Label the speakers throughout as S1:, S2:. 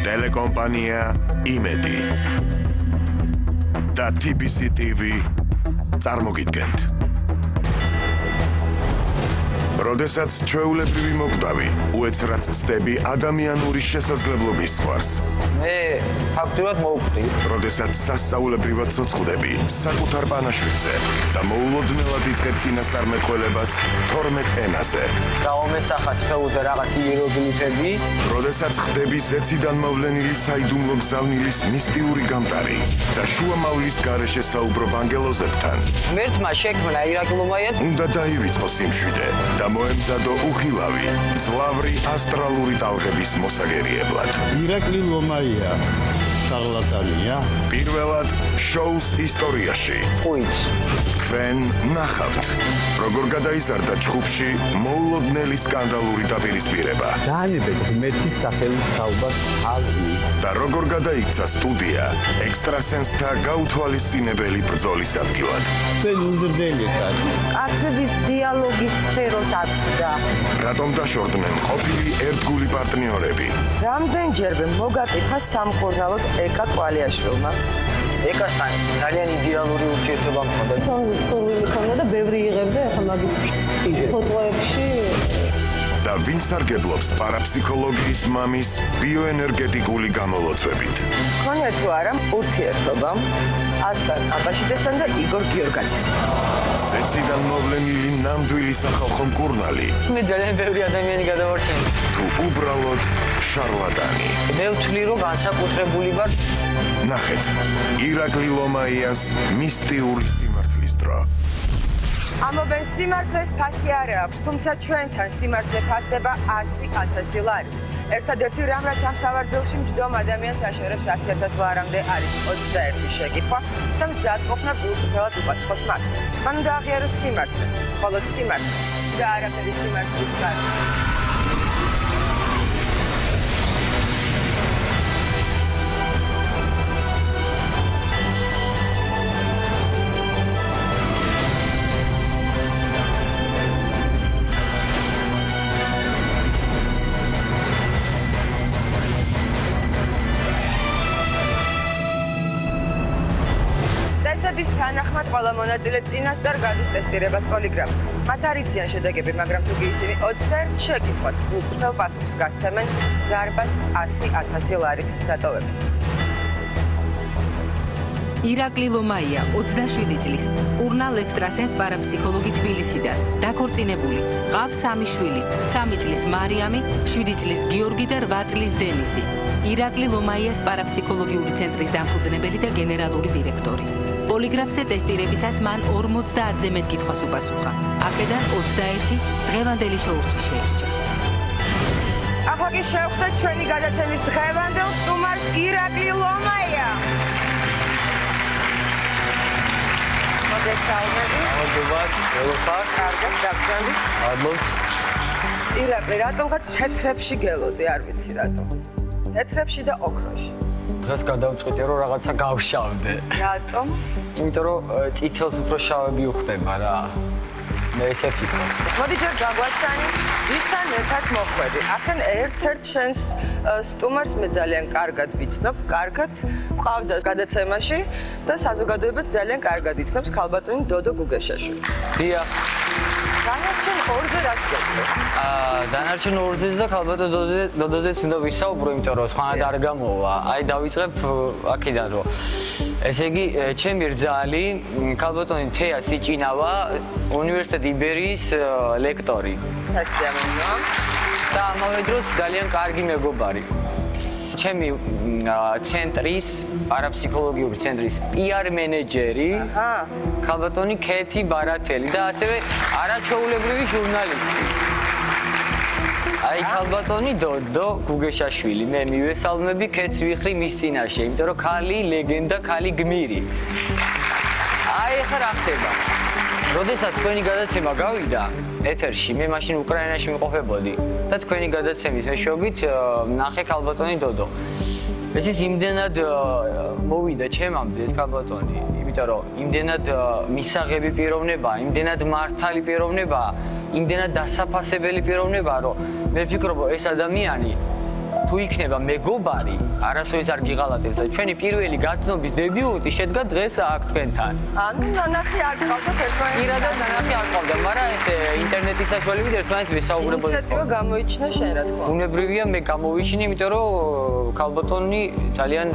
S1: ტელეკომპანია იმედი და TBC TV წარმოგიდგენთ. როდესაც ჩვეულებრივი მოკვდავი უეცრად ცდები ადამიანური შესაძლებლობის ზღვარს.
S2: მე ფაქტურად მოვკვდი.
S1: როდესაც სასწაულებრივად ცოცხლდები საკუთარ პანაშვიდზე და მოულოდნელად იწყებ წინასწარმეტყველებას 12 ენაზე.
S2: გაომესახა სხეულზე რაღაც იეროგლიფები.
S1: როდესაც ხდები ზეციდან მოვლენილი საიდუმლო გზავნილის მისტიური გამტარი და შუამავლის გარეშე საუბრობ ანგელოზებთან.
S2: ღმერთმა შექმნა ირაკლი ლომაია.
S1: უნდა დაივიწყო სიმშვიდე და მოემზადო უხილავი, ძლავრი ასტრალური ტალღების მოსაგერიებლად.
S3: ირაკლი ლომაია შარლატანია.
S1: პირველად შოუს ისტორიაში.
S2: ყუით.
S1: თქვენ ნახავთ, როგორ გადაიზარდა ჯგუფში მოულოდნელი სკანდალური დაპირისპირება.
S3: დაანებეთ ღმერთის სახელით საუბარს ალვი.
S1: და როგორ გადაიქცა სტუდია ექსტრასენსთა გაუთვალისწინებელი ბრძოლის ადგილად.
S3: თქვენ უზრდელეთად.
S4: კაცების დიალოგის სფეროს აცდა.
S1: რატომ დაშორდნენ ყოფილი ერთგული პარტნიორები?
S4: რამდენჯერმე მოგაკითხა სამკურნალოდ ეკა კვალიაშვილმა.
S2: ეკასთან ძალიან იდეალური ურთიერთობა მქონდა.
S5: სურვილი ქონდა და ბევრი იღებდა ახლა მაგის ფოტოებში.
S1: და ვინ სარგებლობს პარაფსიქოლოგიის მამის ბიოენერგეტიკული გამოლოცვებით?
S4: ქონია თუ არა ურთიერთობა ასლან აბაშიძესთან და იგორ გიორგაძესთან.
S1: ზეციდან მოვლენილი ნამდვილი სახალხო მკურნალი
S2: მე ძალიან ბევრი ადამიანი გადავარჩენე.
S1: თუ უბრალოდ შარლატანი?
S2: მე ვთვლი რომ განსაკუთრებული ვარ.
S1: ნახეთ ირაკლი ლომაიას მისტიური სიმართლის დრო.
S4: ამობენ სიმართლეს ფასი არ აქვს, თუმცა ჩვენთან სიმართლე ფასდება 100,000 ლარით. ერთადერთი რამ რაც ამ სავარძელში მჯდომ ადამიანს აშორებს 100,000 ლარამდე არის 21 შეკითხვა და მზად ყოფნა გულწრფელად უპასუხოს მათ. მან უნდა აღიაროს სიმართლე, მხოლოდ სიმართლე და არაფერი სიმართლის გარდა. წესების თანახმად ყველა მონაწილე წინასწარ გადის ტესტირებას პოლიგრაფს. მათ არ იციან შედეგები, მაგრამ თუ კი ისინი 21 შეკითხვას გულწრფელ პასუხს გასცემენ, დარბაზს 100,000 ლარით დატოვებენ.
S6: ირაკლი ლომაია 27 წლის, ურნალ ექსტრასენს პარაფსიქოლოგი თბილისიდან, დაქორწინებული, ყავს 3 შვილი, 3 წლის მარიამი, 7 წლის გიორგი და 8 წლის დენისი. ირაკლი ლომაიას პარაფსიქოლოგიური ცენტრის დამფუძნებელი და გენერალური დირექტორი. პოლიგრაფზე ტესტირებისას მან 50-ზე მეტ კითხვას უპასუხა. აქედან 21 დღევანდელი შოუსთვის შეირჩა.
S4: ახლა კი შევხვდეთ ჩვენი გადაცემის დღევანდელ სტუმარს ირაკლი ლომაია. მოგესალმებით.
S2: მოგებათ, ელოფარ.
S4: კარგად დაგძალით.
S2: ალბათ.
S4: ირაკლი, რატომღაც თეთრებში გელოდი, არ ვიცი რატომ. თეთრებში და ოქროში.
S2: დღეს გადავწყვიტე რომ რაღაცა გავშავდე.
S4: რატომ?
S2: იმიტომ რომ წითელს უფრო შავები უხდება რა. მე ესე ვფიქრობ.
S4: მოდი ჯერ გაგვაცანი, ვისთან ერთად მოხვედი. აქან ერთ-ერთ შენს სტუმარს მე ძალიან კარგად ვიცნობ, კარგად ყავდა გადაცემაში და საზოგადოებაც ძალიან კარგად იცნობს ქალბატონი დოდო გუგეშაშვილი.
S2: დიახ.
S4: დანარჩენ ორზე რას გეტყვი?
S2: დანარჩენ ორზეც და ქალბატონ დოდოზეც უნდა ვისაუბრო, იმიტომ რომ სხვანაირად არ გამოვა. აი დავიწყებ აქედან რომ ესე იგი ჩემი რძალი ქალბატონი თეა სიჭინავა უნივერსიტეტ იბერიის ლექტორი.
S4: სასიამოვნოა.
S2: და ამავე დროს ძალიან კარგი მეგობარი. ჩემი ცენტრის, პარაფსიქოლოგიური ცენტრის PR მენეჯერი, ქალბატონი ქეთი ბარათელი და ასევე არაჩვეულებრივი ჟურნალისტი. აი ქალბატონი დოდო გუგეშაშვილი, მე მივესალმები ქეთს ვიხრი მის წინაშე, იმიტომ რომ ქალი ლეგენდა, ქალი გმირი. აი ახლა რა ხდება? როდესაც თქვენი გადაცემა გავიდა ეთერში, მე მაშინ უკრაინაში მიყופებოდი და თქვენი გადაცემის მეშვეობით ნახე ქალბატონი დოდო. ესეც იმდენად მოვიდა ჩემამდე ეს ქალბატონი, იმიტომ რომ იმდენად მისაღები პიროვნება, იმდენად მართალი პიროვნება, იმდენად დასაფასებელი პიროვნება, რომ მე ვფიქრობ, ეს ადამიანი თუ იქნება მეგობარი, არასოდეს არ გიღალატებს და ჩვენი პირველი გაცნობის დებიუტი შედგა დღეს აქ თქვენთან.
S4: ანუ ნანახი არ გყავდათ ერთმანეთს.
S2: პირადად ნანახი არ ყავდა, მაგრამ ეს ინტერნეტის საშუალებით ერთმანეთს ვისაუბრებოდით.
S4: ინიციატივა გამოიჩინა შენ რა თქმა უნდა.
S2: უნებრივია მე გამოვიჩინე, იმიტომ რომ ქალბატონი ძალიან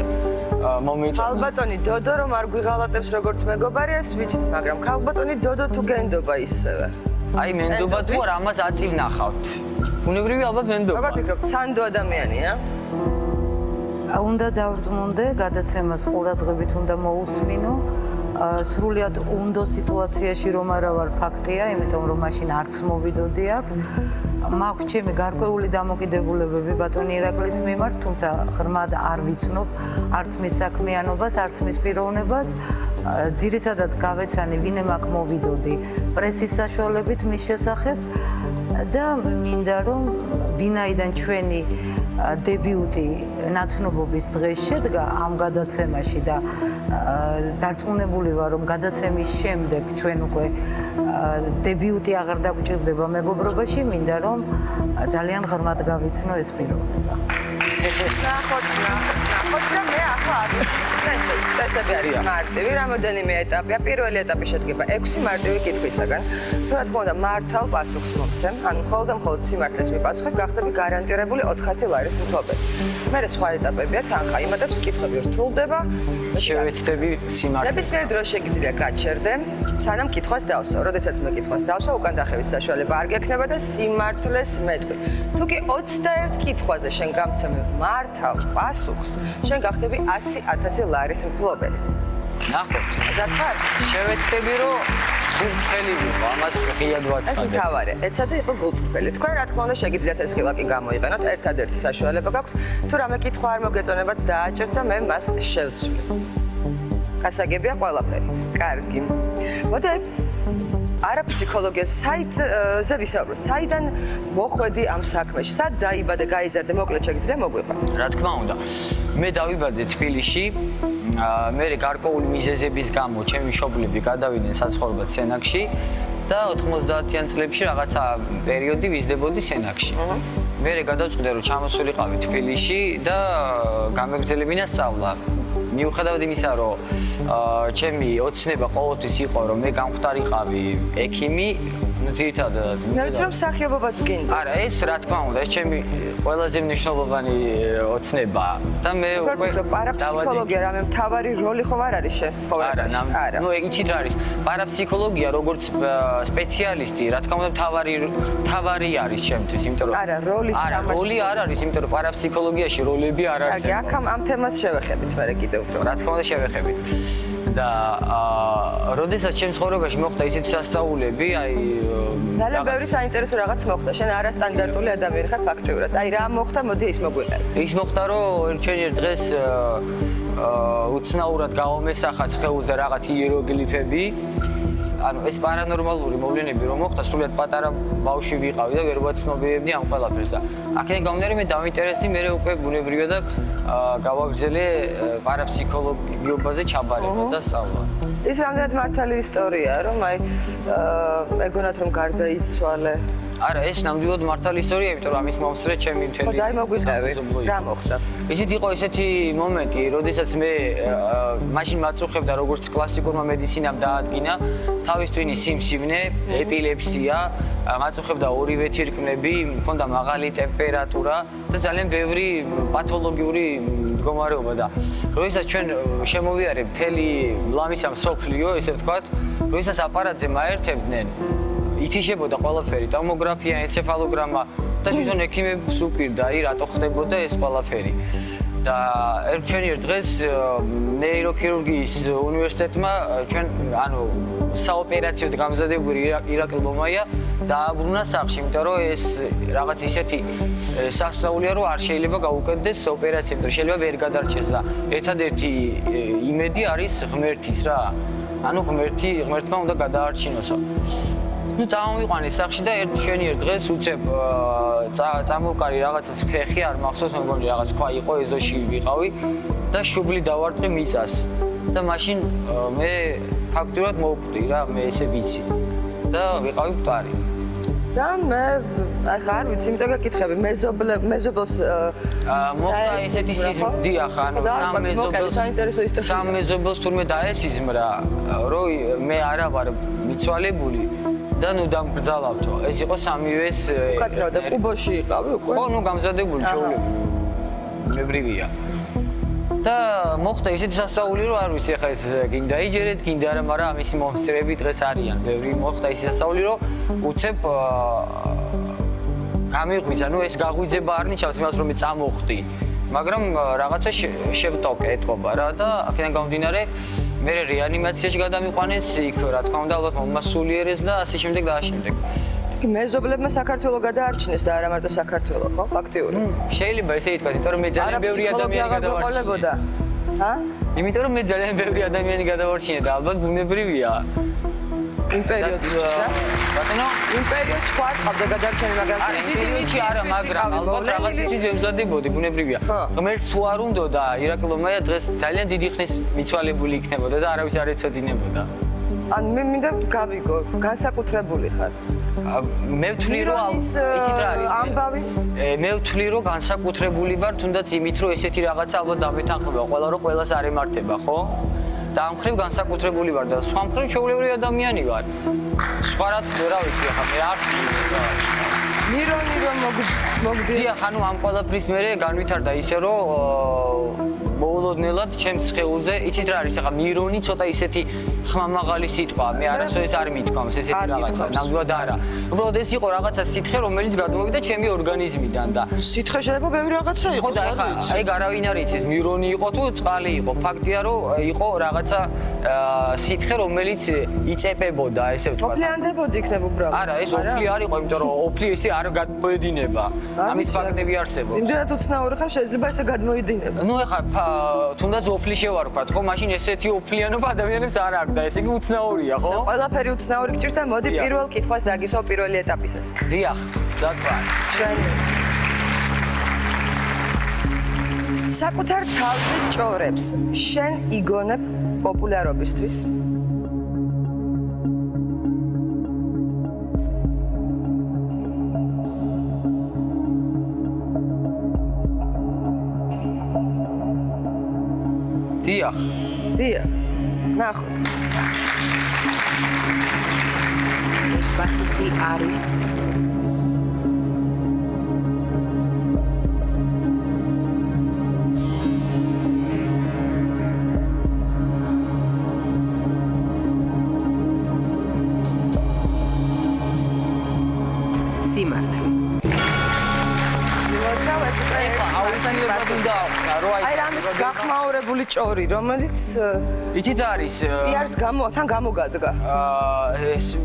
S2: მომეწონა.
S4: ქალბატონი დოდო რომ არ გვიღალატებს როგორც მეგობარი, ეს ვიცით, მაგრამ ქალბატონი დოდო თუ გენდობა ისევე.
S2: აი მენდობა თუ არ ამას აწივნახავთ. უნებრივია ალბათ მენდობა.
S4: როგორ ფიქრობთ, სანდო ადამიანია?
S7: უნდა დავრძმუნდე, გადაცემას ყურადღებით უნდა მოусმინო. სრულიად უნდო სიტუაციაში რომ არა ვარ ფაქტია, იმიტომ რომ მაშინ არც მოვიდოდი აქვს. მაქვს ჩემი გარკვეული დამოკიდებულებები ბატონი ირაკლის მიმართ, თუმცა ღრმად არ ვიცნობ არც მის საქმიანობას, არც მის პიროვნებას. ძირითადად გავეცანი ვინმე აქ მოვიდოდი პრესის საშუალებით მის შესახებ და მინდა რომ ვინაიდან ჩვენი დებიუტი ნაცნობობის დღეს შედგა ამ გადაცემაში და დარწმუნებული ვარ რომ გადაცემის შემდეგ ჩვენ უკვე დებიუტი აღარ დაგვჭირდება მეგობრობაში, მინდა რომ ძალიან ღრმად გავიცნო ეს პიროვნება.
S4: ნახოთ და მე ახლა არის წესები არის მარტივი, რამოდენიმე ეტაპია. პირველი ეტაპი შედგება 6 მარტივი კითხვისაგან. თუ რა თქმა უნდა მართავ პასუხს მომცემ, ანუ მხოლოდ და მხოლოდ სიმართლეს მიპასუხებ, გახდები გარანტირებული 400 ლარის მფლობელი. მერე სხვა ეტაპებია, თანხა იმატებს, კითხვები რთულდება.
S2: შევეცდები სიმართლეს.
S4: ნებისმიერ დროს შეგიძლია გაჩერდე, სანამ კითხვას დავსვა. როდესაც მე კითხვას დავსვა, უკან დახევის საშუალება არ გექნება და სიმართლეს მეტყვი. თუ კი 21 კითხვაზე შენ გამცემებ მართავ პასუხს, შენ გახდები 100,000 ლარის მფლობელი.
S2: ნახოთ.
S4: აზარ ხარ?
S2: შევეცდები რომ გულწრფელი ვიყო, ამას ღიად ვაცხადებ.
S4: ეს მთავარია. ეცადე იყო გულწრფელი. თქვენ რა თქმა უნდა შეგიძლიათ ეს ხილაკი გამოიყენოთ, ერთადერთი საშუალება გაქვთ. თუ რამე კითხვა არ მოგეწონებათ, დააჭერთ და მე მას შევცვლი. გასაგებია ყველაფერი. კარგი. მოდი არა ფსიქოლოგიას საიტზე ვისაუბროთ. საიდან მოხვედი ამ საქმეში? სად დაიბადე, გაიზარდე, მოკლედ შეგიძლია მოგვიყვა?
S2: რა თქმა უნდა. მე დავიბადე თბილისში. მე გარკვეული მიზეზების გამო ჩემი მშობლები გადავიდნენ საცხოვრებლად სენაკში და 90-იან წლებში რაღაცა პერიოდი ვიზრდებოდი სენაკში. მე გადავწყვიტე რომ ჩამოსულიყავი თბილისში და გამეგრძელებინა სწავლა. მიუხედავად იმისა, რომ ჩემი ოცნება ყოველთვის იყო, რომ მე გამხდარიყავი ექიმი, ძირითადად.
S4: მე ვიცი რომ მსახიობობაც გინდა.
S2: არა, ეს რა თქმა უნდა, ეს ჩემი ყველაზე მნიშვნელოვანი ოცნებაა და მე
S4: უკვე ვფიქრობ, პარაფსიქოლოგია რამე მთავარი როლი ხომ არ არის შენს ცხოვრებაში?
S2: არა, ნუ იცით რა არის? პარაფსიქოლოგია როგორც სპეციალისტი, რა თქმა უნდა, მთავარი არის ჩემთვის, იმიტომ რომ
S4: არა, როლის თამაში.
S2: არა, როლი არ არის, იმიტომ რომ პარაფსიქოლოგიაში როლები არ არის.
S4: კარგი, აქ ამ თემას შევეხებით მერე კიდევ უფრო.
S2: რა თქმა უნდა, შევეხებით. და როდესაც ჩემს ცხოვრებაში მოხდა ისეთი სასწაულები, აი
S4: ძალიან ბევრი საინტერესო რაღაც მოხდა. შენ არასტანდარტული ადამიანი ხარ ფაქტიურად. აი რა მოხდა, მოდი ის მოგვიყევი.
S2: ის მოხდა, რომ ჩვენი დღეს უცნაურად გავამესახა სხეულზე რაღაც იეროგლიფები. ანუ ეს პარანორმალური მოვლენები რომ მოხდა, სრულიად პატარა ბავშვი ვიყავი და ვერ ვაცნობიერებდი ამ ყველაფერს და აქედან გამომდინარე მე დავინტერესდი, მე უკვე ბუნებრივია და გავაგრძელე პარაფსიქოლოგიობაზე ჩაბარება და სწავლა.
S4: ის რამდენად მართალი ისტორიაა, რომ აი მეგონათ რომ გარდაიცვალე.
S2: არა, ეს ნამდვილად მართალი ისტორია, იმიტომ რომ ამის მომსწრე ჩემი მთელი.
S4: ხო, დაი მოგვიყევი. რა მოხდა?
S2: ისეთ იყო ესეთი მომენტი, როდესაც მე მაშინ მაწუხებდა როგორც კლასიკურმა მედიცინამ დაადგინა თავის ტვინის სიმსივნე, ეპილეფსია, მაწუხებდა ორივე თირკმლები, მქონდა მაღალი ტემპერატურა და ძალიან ბევრი პათოლოგიური მდგომარეობა და როდესაც ჩვენ შემოვიარებ მთელი ლამისა მსოფლიო, ესე ვთქვათ, როდესაც აპარატზე მაერთებდნენ ითიშებოდა ყველაფერი, ტომოგრაფია, ენცეფალოგრამა და თვითონ ექიმებს უპირდა, აი რატო ხდებოდა ეს ყველაფერი. და ჩვენი ერთ დღეს ნეიროქირურგიის უნივერსიტეტმა ჩვენ ანუ საოპერაციოდ გამზადებული ირაკლი ლომაია დააბრუნა სახლში, იმიტომ რომ ეს რაღაც ისეთი სასწაულია, რომ არ შეიძლება გაუკეთდეს ოპერაცია, იმიტომ რომ შეიძლება ვერ გადარჩეს და ერთადერთი იმედი არის ღმერთის რა. ანუ ღმერთმა უნდა გადაარჩინოსო. ნუ წამოვიყვანე სახლში და ჩვენი ერთ დღეს უცებ წამოვკარი რაღაცას ფეხი არ მახსოვს, მეგონი რაღაც ქვა იყო, ეზოში ვიყავი და შუბლი დავარტყი მიწას. და მაშინ მე ფაქტურად მოვკვდი რა, მე ესე ვიცი. და ვიყავი მკვდარი.
S4: და მე ახლა არ ვიცი, იმიტომ გეკითხები, მეზობელს
S2: მოხდა ესეთი სიზმრა, დიახ, ანუ სამ მეზობელს თურმე დაესიზმრა, რომ მე არა ვარ მიცვალებული და ნუ დამგრძალავთო. ეს იყო სამივეს
S4: უკაცრავ და კუბოში იყავი უკვე?
S2: ხო, ნუ გამზადებული ჩაოლები. მებრივია. და მოხდა ისეთი სასწაული, რომ არ ვიცი ახლა ეს გინდა იჯერეთ, გინდა არა, მაგრამ ამისი მომსწრები დღეს არიან. ბევრი მოხდა ისეთი სასწაული, რომ უცებ გამიღვიძა, ნუ ეს გაღვიძება არ ნიშნავს იმას, რომ მე წამოხდი, მაგრამ რაღაცა შევტოკე ეთყობა რა და აქედან გამომდინარე მე რეანიმაციაში გადამიყვანეს, იქ რა თქმა უნდა ალბათ მომასულიერეს და ასე შემდეგ და ასე შემდეგ.
S4: მეზობლებმა საქართველოს გადაარჩინეს და არა მარტო საქართველოს, ხო? ფაქტიურად.
S2: შეიძლება ესე ითქვას, იმიტომ რომ მე ძალიან ბევრი ადამიანი გადავარჩინე.
S4: ჰა?
S2: იმიტომ რომ მე ძალიან ბევრი ადამიანი გადავარჩინე და ალბათ ბუნებრივია.
S4: იმ პერიოდში რა?
S2: ბატონო,
S4: იმ პერიოდში ხო არ ყავდა გადარჩენი, მაგრამ
S2: იმ პერიოდში არა, მაგრამ ალბათ რაღაცისთვის ემზადებოდი, ბუნებრივია. ღმერთს თუ არ უნდოდა, ირაკლი ლომაია დღეს ძალიან დიდი ხნის მიცვალებული იქნებოდა და არავის არ ეცოდინებოდა.
S4: ან მე მინდა გავიგო, განსაკუთრებული ხარ.
S2: მე ვთვლი რომ იცით რა არის
S4: ამბავი
S2: მე ვთვლი რომ განსაკუთრებული ვარ თუნდაც იმით რომ ესეთი რაღაცა ალბათ დამეთანხმება ყველა რომ ყველას არ ემართება ხო და ამ ხრივ განსაკუთრებული ვარ და სხვა მხრივ ჩვეულებრივი ადამიანი ვარ სხვა რა ვიცი ახლა მე არ
S4: მირონი რომ მოგდი
S2: დიახ ანუ ამ ყველაფრის მერე განვითარდა ისე რომ მოულოდნელად ჩემს სხეულზე იცით რა არის ახლა მირონი ცოტა ისეთი ხმამაღალი სიტყვაა მე არასოდეს არ მithქვამს ესეთი რაღაცა ნამდვილად არა უბრალოდ ეს იყო რაღაცა სითხე რომელიც გადმოვიდა ჩემი ორგანიზმიდან და
S4: სითხე შეიძლება ბევრი რაღაცა იყოს
S2: ხო და ახლა ეგ არავინ არ იცის მირონი იყო თუ წყალი იყო ფაქტია რომ იყო რაღაცა სითხე რომელიც იწეპებოდა ესე ვთქვა
S4: ოფლიანდებოდი იქნებ უბრალოდ
S2: არა ეს ოფლი არ იყო იმიტომ რომ ოფლი ესე არ გადმოედინება ამის ფაქტები არსებობს
S4: იმდენად უცნაური ხარ შეიძლება ესე გადმოედინება
S2: ნუ ახლა თუნდაც ოფლი შევარქვათ ხო მაშინ ესეთი ოფლიანობა ადამიანებს არ აქვს და ესე იგი უცნაურია ხო
S4: ყველაფერი უცნაური გჭირს და მოდი პირველ კითხვას დაგისვა პირველი ეტაპისას
S2: დიახ ზათვა
S4: საკუთარ თავზე ჭორებს შენ იგონებ პოპულარობისთვის
S2: დიახ
S4: ნახოთ
S6: ბასიცი არის სიმართლე
S4: აი რამის გახმაურებული ჭორი, რომელიც
S2: იცით არის
S4: პიარს თან გამოგადგა.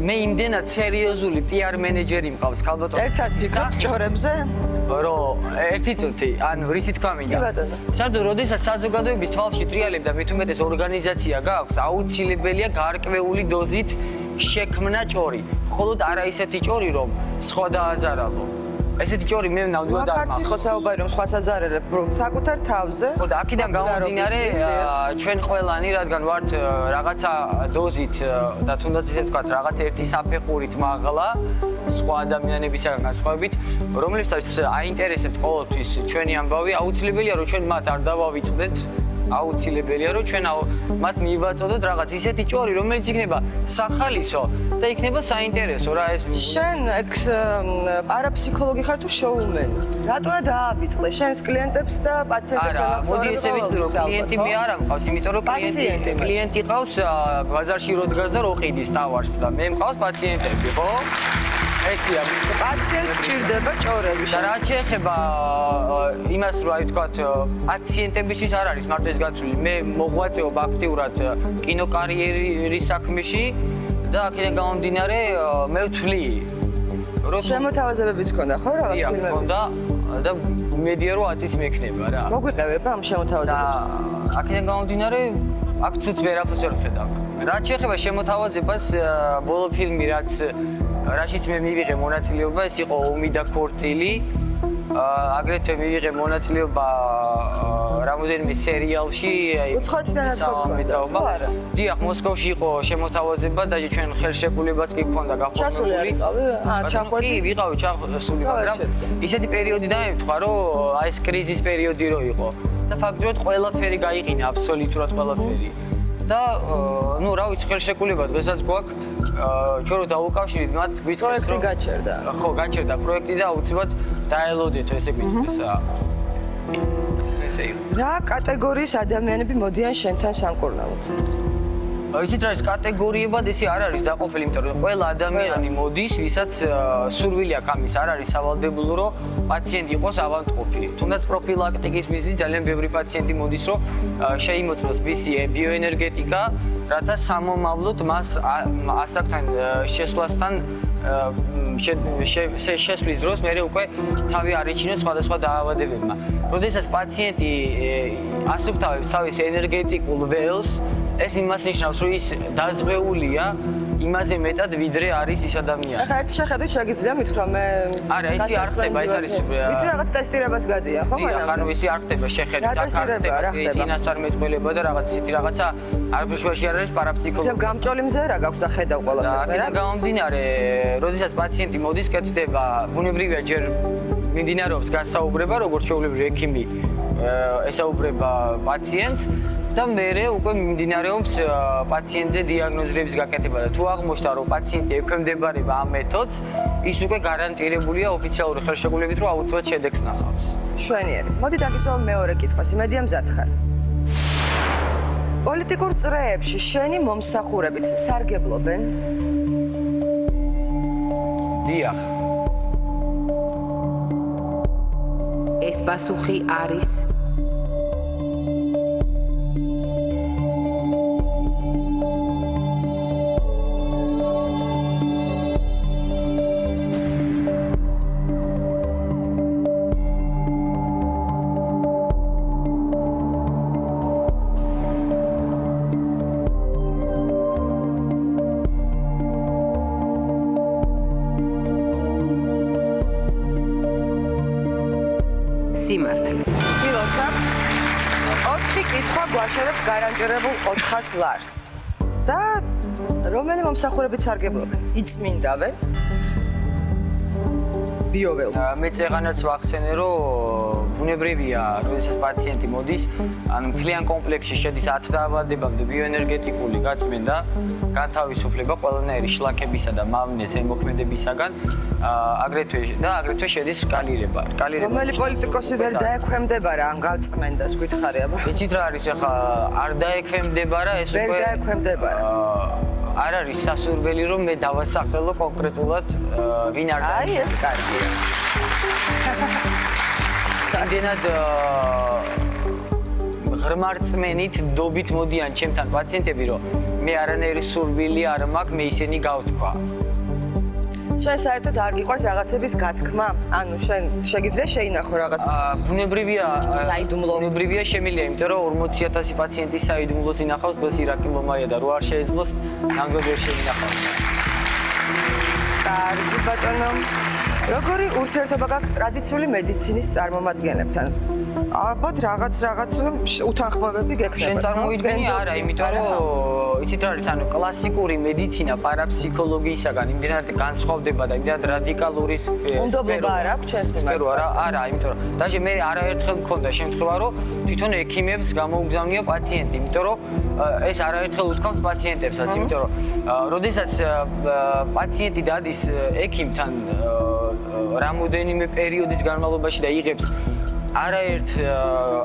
S2: მე იმდენად სერიოზული პიარ მენეჯერი მყავს ქალბატონო.
S4: ერთად ფიქრობ ჭორებზე?
S2: რომ ერთი წუთი, ანუ რისი თქვა მინდა. საერთოდ როდესაც საზოგადოების თვალში ტრიალებ და მით უმეტეს ორგანიზაცია გაქვს, აუცილებელია გარკვეული დოზით შექმნა ჭორი. მხოლოდ არა ისეთი ჭორი, რომ სხვა დააზარალო. ესეთი ჭორი მე ნამდვილად არ
S4: მაქვს. ხო საუბარი რომ სხვას აზარელებ, საკუთარ თავზე.
S2: ხო და აქედან გამომდინარე ჩვენ ყველანი რადგან ვართ რაღაცა დოზით და თუნდაც ისე ვთქვათ, რაღაც ერთი საფეხურით მაღლა სხვა ადამიანებისაგან განსხვავებით, რომლებსაც აინტერესებთ ყოველთვის ჩვენი ამბავი, აუცილებელია რომ ჩვენ მათ არ დავავიწყდეთ. აუცილებელია რომ ჩვენ მათ მივაწოდოთ რაღაც ისეთი ჭორი, რომელიც იქნება სახალისო და იქნება საინტერესო რა ეს
S4: შენ პარაფსიქოლოგი ხარ თუ შოუმენი? რატოა დაავიწყე შენს კლიენტებს და პაციენტებს
S2: არა, მოდი ესე ვიტყვი რომ კლიენტი მე არ ამყავს, იმიტომ რომ კლიენტი ყავს ბაზარში რო დგას და რო ყიდის ტავარს და მე მყავს პაციენტები, ხო? ესია
S4: პაციენტს ჭირდება ჭორები
S2: და რაც შეეხება იმას რომ აი ვთქვათ პაციენტებისთვის არ არის მარტო ეს გათვლილი მე მოღვაწეობ აქტიურად კინოკარიერის საქმეში და აქედან გამომდინარე მე ვთვლი რომ
S4: შემოთავაზებებიც ქონდა ხო რაღაც ფილმები
S2: ქონდა და მედია რომ 10-იც მექნება რა
S4: მოგვიყევება ამ შემოთავაზებებს
S2: და აქედან გამომდინარე აქ ცუც ვერაფერს ვერ ხედავ რაც შეეხება შემოთავაზებას ბოლო ფილმი რაც რაშიც მე მივიღე მონაწილეობა, ეს იყო ომი და ქორწილი. აგრეთვე მივიღე მონაწილეობა რამოდენიმე სერიალში
S4: უცხოეთიდანაც ხო არა?
S2: დიახ, მოსკოვში იყო შემოთავაზება და ჩვენ ხელშეკრულებაც კი გქონდა
S4: ჩასული არ იყავი? ჩახვედი?
S2: კი, ვიყავი ჩასული, მაგრამ ისეთი პერიოდი დამემთხვა, რომ აი ეს კრიზის პერიოდი რო იყო და ფაქტობრივად ყველაფერი გაიყინა, აბსოლუტურად ყველაფერი. და ნუ რა ვიცი, ხელშეკრულება დღესაც გვაქვს, ჩვენ რო დაუკავშირდით მათ, გვიწყეს
S4: პროექტი გაჩერდა.
S2: ხო, გაჩერდა პროექტი და აუცილებლად დაელოდეთ ესე გვიწყეს. ესე იყო.
S4: რა კატეგორიის ადამიანები მოდიან შენთან სამკურნალოდ?
S2: ვიცით რა ის კატეგორიებად ესე არ არის დაყოფილი, იმიტომ რომ ყველა ადამიანი მოდის, ვისაც სურვილი აქვს ამის, არ არის სავალდებულო, რომ პაციენტი იყოს ავადმყოფი. თუნდაც პროფილაქტიკის მიზნით ძალიან ბევრი პაციენტი მოდის, რომ შეიმოწმოს მისი ბიოენერგეტიკა, რათა სამომავლოდ მას ასაკთან შესვლასთან შესვლის დროს მე უკვე თავი არიჩინოს სხვადასხვა დაავადებებმა. როდესაც პაციენტი ასუფთავებს თავის ენერგეტიკულ ველს, ეს იმას ნიშნავს, რომ ის დაზღვეულია იმაზე მეტად, ვიდრე არის ის ადამიანი.
S4: ახლა ერთი შეხედვით შეგიძლია მითხრა მე
S2: არა, ისი არ ხდება, ეს არის
S4: ვიცი რაღაც ტესტირებას გადია, ხო?
S2: დიახ, ანუ ისი არ ხდება შეხედვით, აქ არ ხდება წინასწარ მეტყველება და რაღაც ისეთი რაღაცა არაფერში არ არის პარაფსიქოლოგი.
S4: და გამჭოლი მზე რა გაქვს და ხედავ ყველაფერს მე რა?
S2: და გამომდინარე, როდესაც პაციენტი მოდის, კეთდება, ბუნებრივია ჯერ მიმდინარეობს გასაუბრება, როგორც ჩვეულებრივი ექიმი ესაუბრება პაციენტს და მერე უკვე მიმდინარეობს პაციენტზე დიაგნოზირების გაკეთება და თუ აღმოჩნდა რომ პაციენტი ექვემდებარება ამ მეთოდს, ის უკვე გარანტირებულია ოფიციალური ხელშეკრულებით, რომ აუცილებლად შედეგს ნახავს.
S4: შვენიერი. მოდი დაგისვამ მეორე კითხვას, იმედია მზად ხარ. პოლიტიკურ წრეებში შენი მომსახურებით სარგებლობენ?
S2: დიახ.
S6: ეს პასუხი არის სიმართლე.
S4: გილოცავ. 4 კითხვა გვაშორებს გარანტირებულ 400 ლარს. და რომელი მომსახურებით სარგებლობენ? იწმინდავენ? ბიოველს.
S2: მე წეღანაც ვახსენე, რომ ბუნებრივია, როდესაც პაციენტი მოდის, ანუ მთლიან კომპლექსში შედის 10 დაავადებამდე ბიოენერგეტიკული გაწმენდა, განთავისუფლება ყველანაირი შლაკებისა და მავნეს ემოქმედებისაგან, აგრეთვე შედის სკალირება.
S4: რომელი პოლიტიკოსი ვერ დაექვემდებარა ამ გაწმენდას, გითხარი აბა?
S2: იცით რა არის ახლა, არ დაექვემდებარა, ეს
S4: ვერ
S2: უკვე
S4: დაექვემდებარა.
S2: არ არის სასურველი, რომ მე დავასახელო კონკრეტულად ვინ არ
S4: აი ეს კარგია.
S2: რამდენად ღრმარწმენით, დობით მოდიან ჩემთან პაციენტები, რომ მე არანაირი სურვილი არ მაქვს, მე ისინი გავთქვა.
S4: შენ საერთოდ არ გიყვარს რაღაცების გათქმა? ანუ შენ შეგიძლია შეინახო რაღაც
S2: ბუნებრივია,
S4: საიდუმლო.
S2: ბუნებრივია შემიძლია, იმიტომ რომ 40,000 პაციენტის საიდუმლოს ინახავს დღეს ირაკილომაია და რო არ შეეძლოს, ნამდვილად ვერ შეინახავს.
S4: კარგი ბატონო. როგორი ურთიერთობა გაქვს ტრადიციული მედიცინის წარმომადგენლებთან? ალბათ რაღაც უთანხმოებები გექნება.
S2: შენ წარმოიდგენი არა, იმიტომ რომ იცით რა არის, ანუ კლასიკური მედიცინა პარაფსიქოლოგიისაგან იმდენად განსხვავდება და იმდენად რადიკალური
S4: უნდობლობა არ აქვს ჩვენს მიმართ.
S2: არა, იმიტომ რომ დაჟე მე არაერთხელ მქონდა შემთხვევა, რომ თვითონ ექიმებს გამოუგზავნია პაციენტი, იმიტომ რომ ეს არაერთხელ უთქვამს პაციენტებსაც, იმიტომ რომ როდესაც პაციენტი დადის ექიმთან რამოდენიმე პერიოდის განმავლობაში და იღებს არაერთ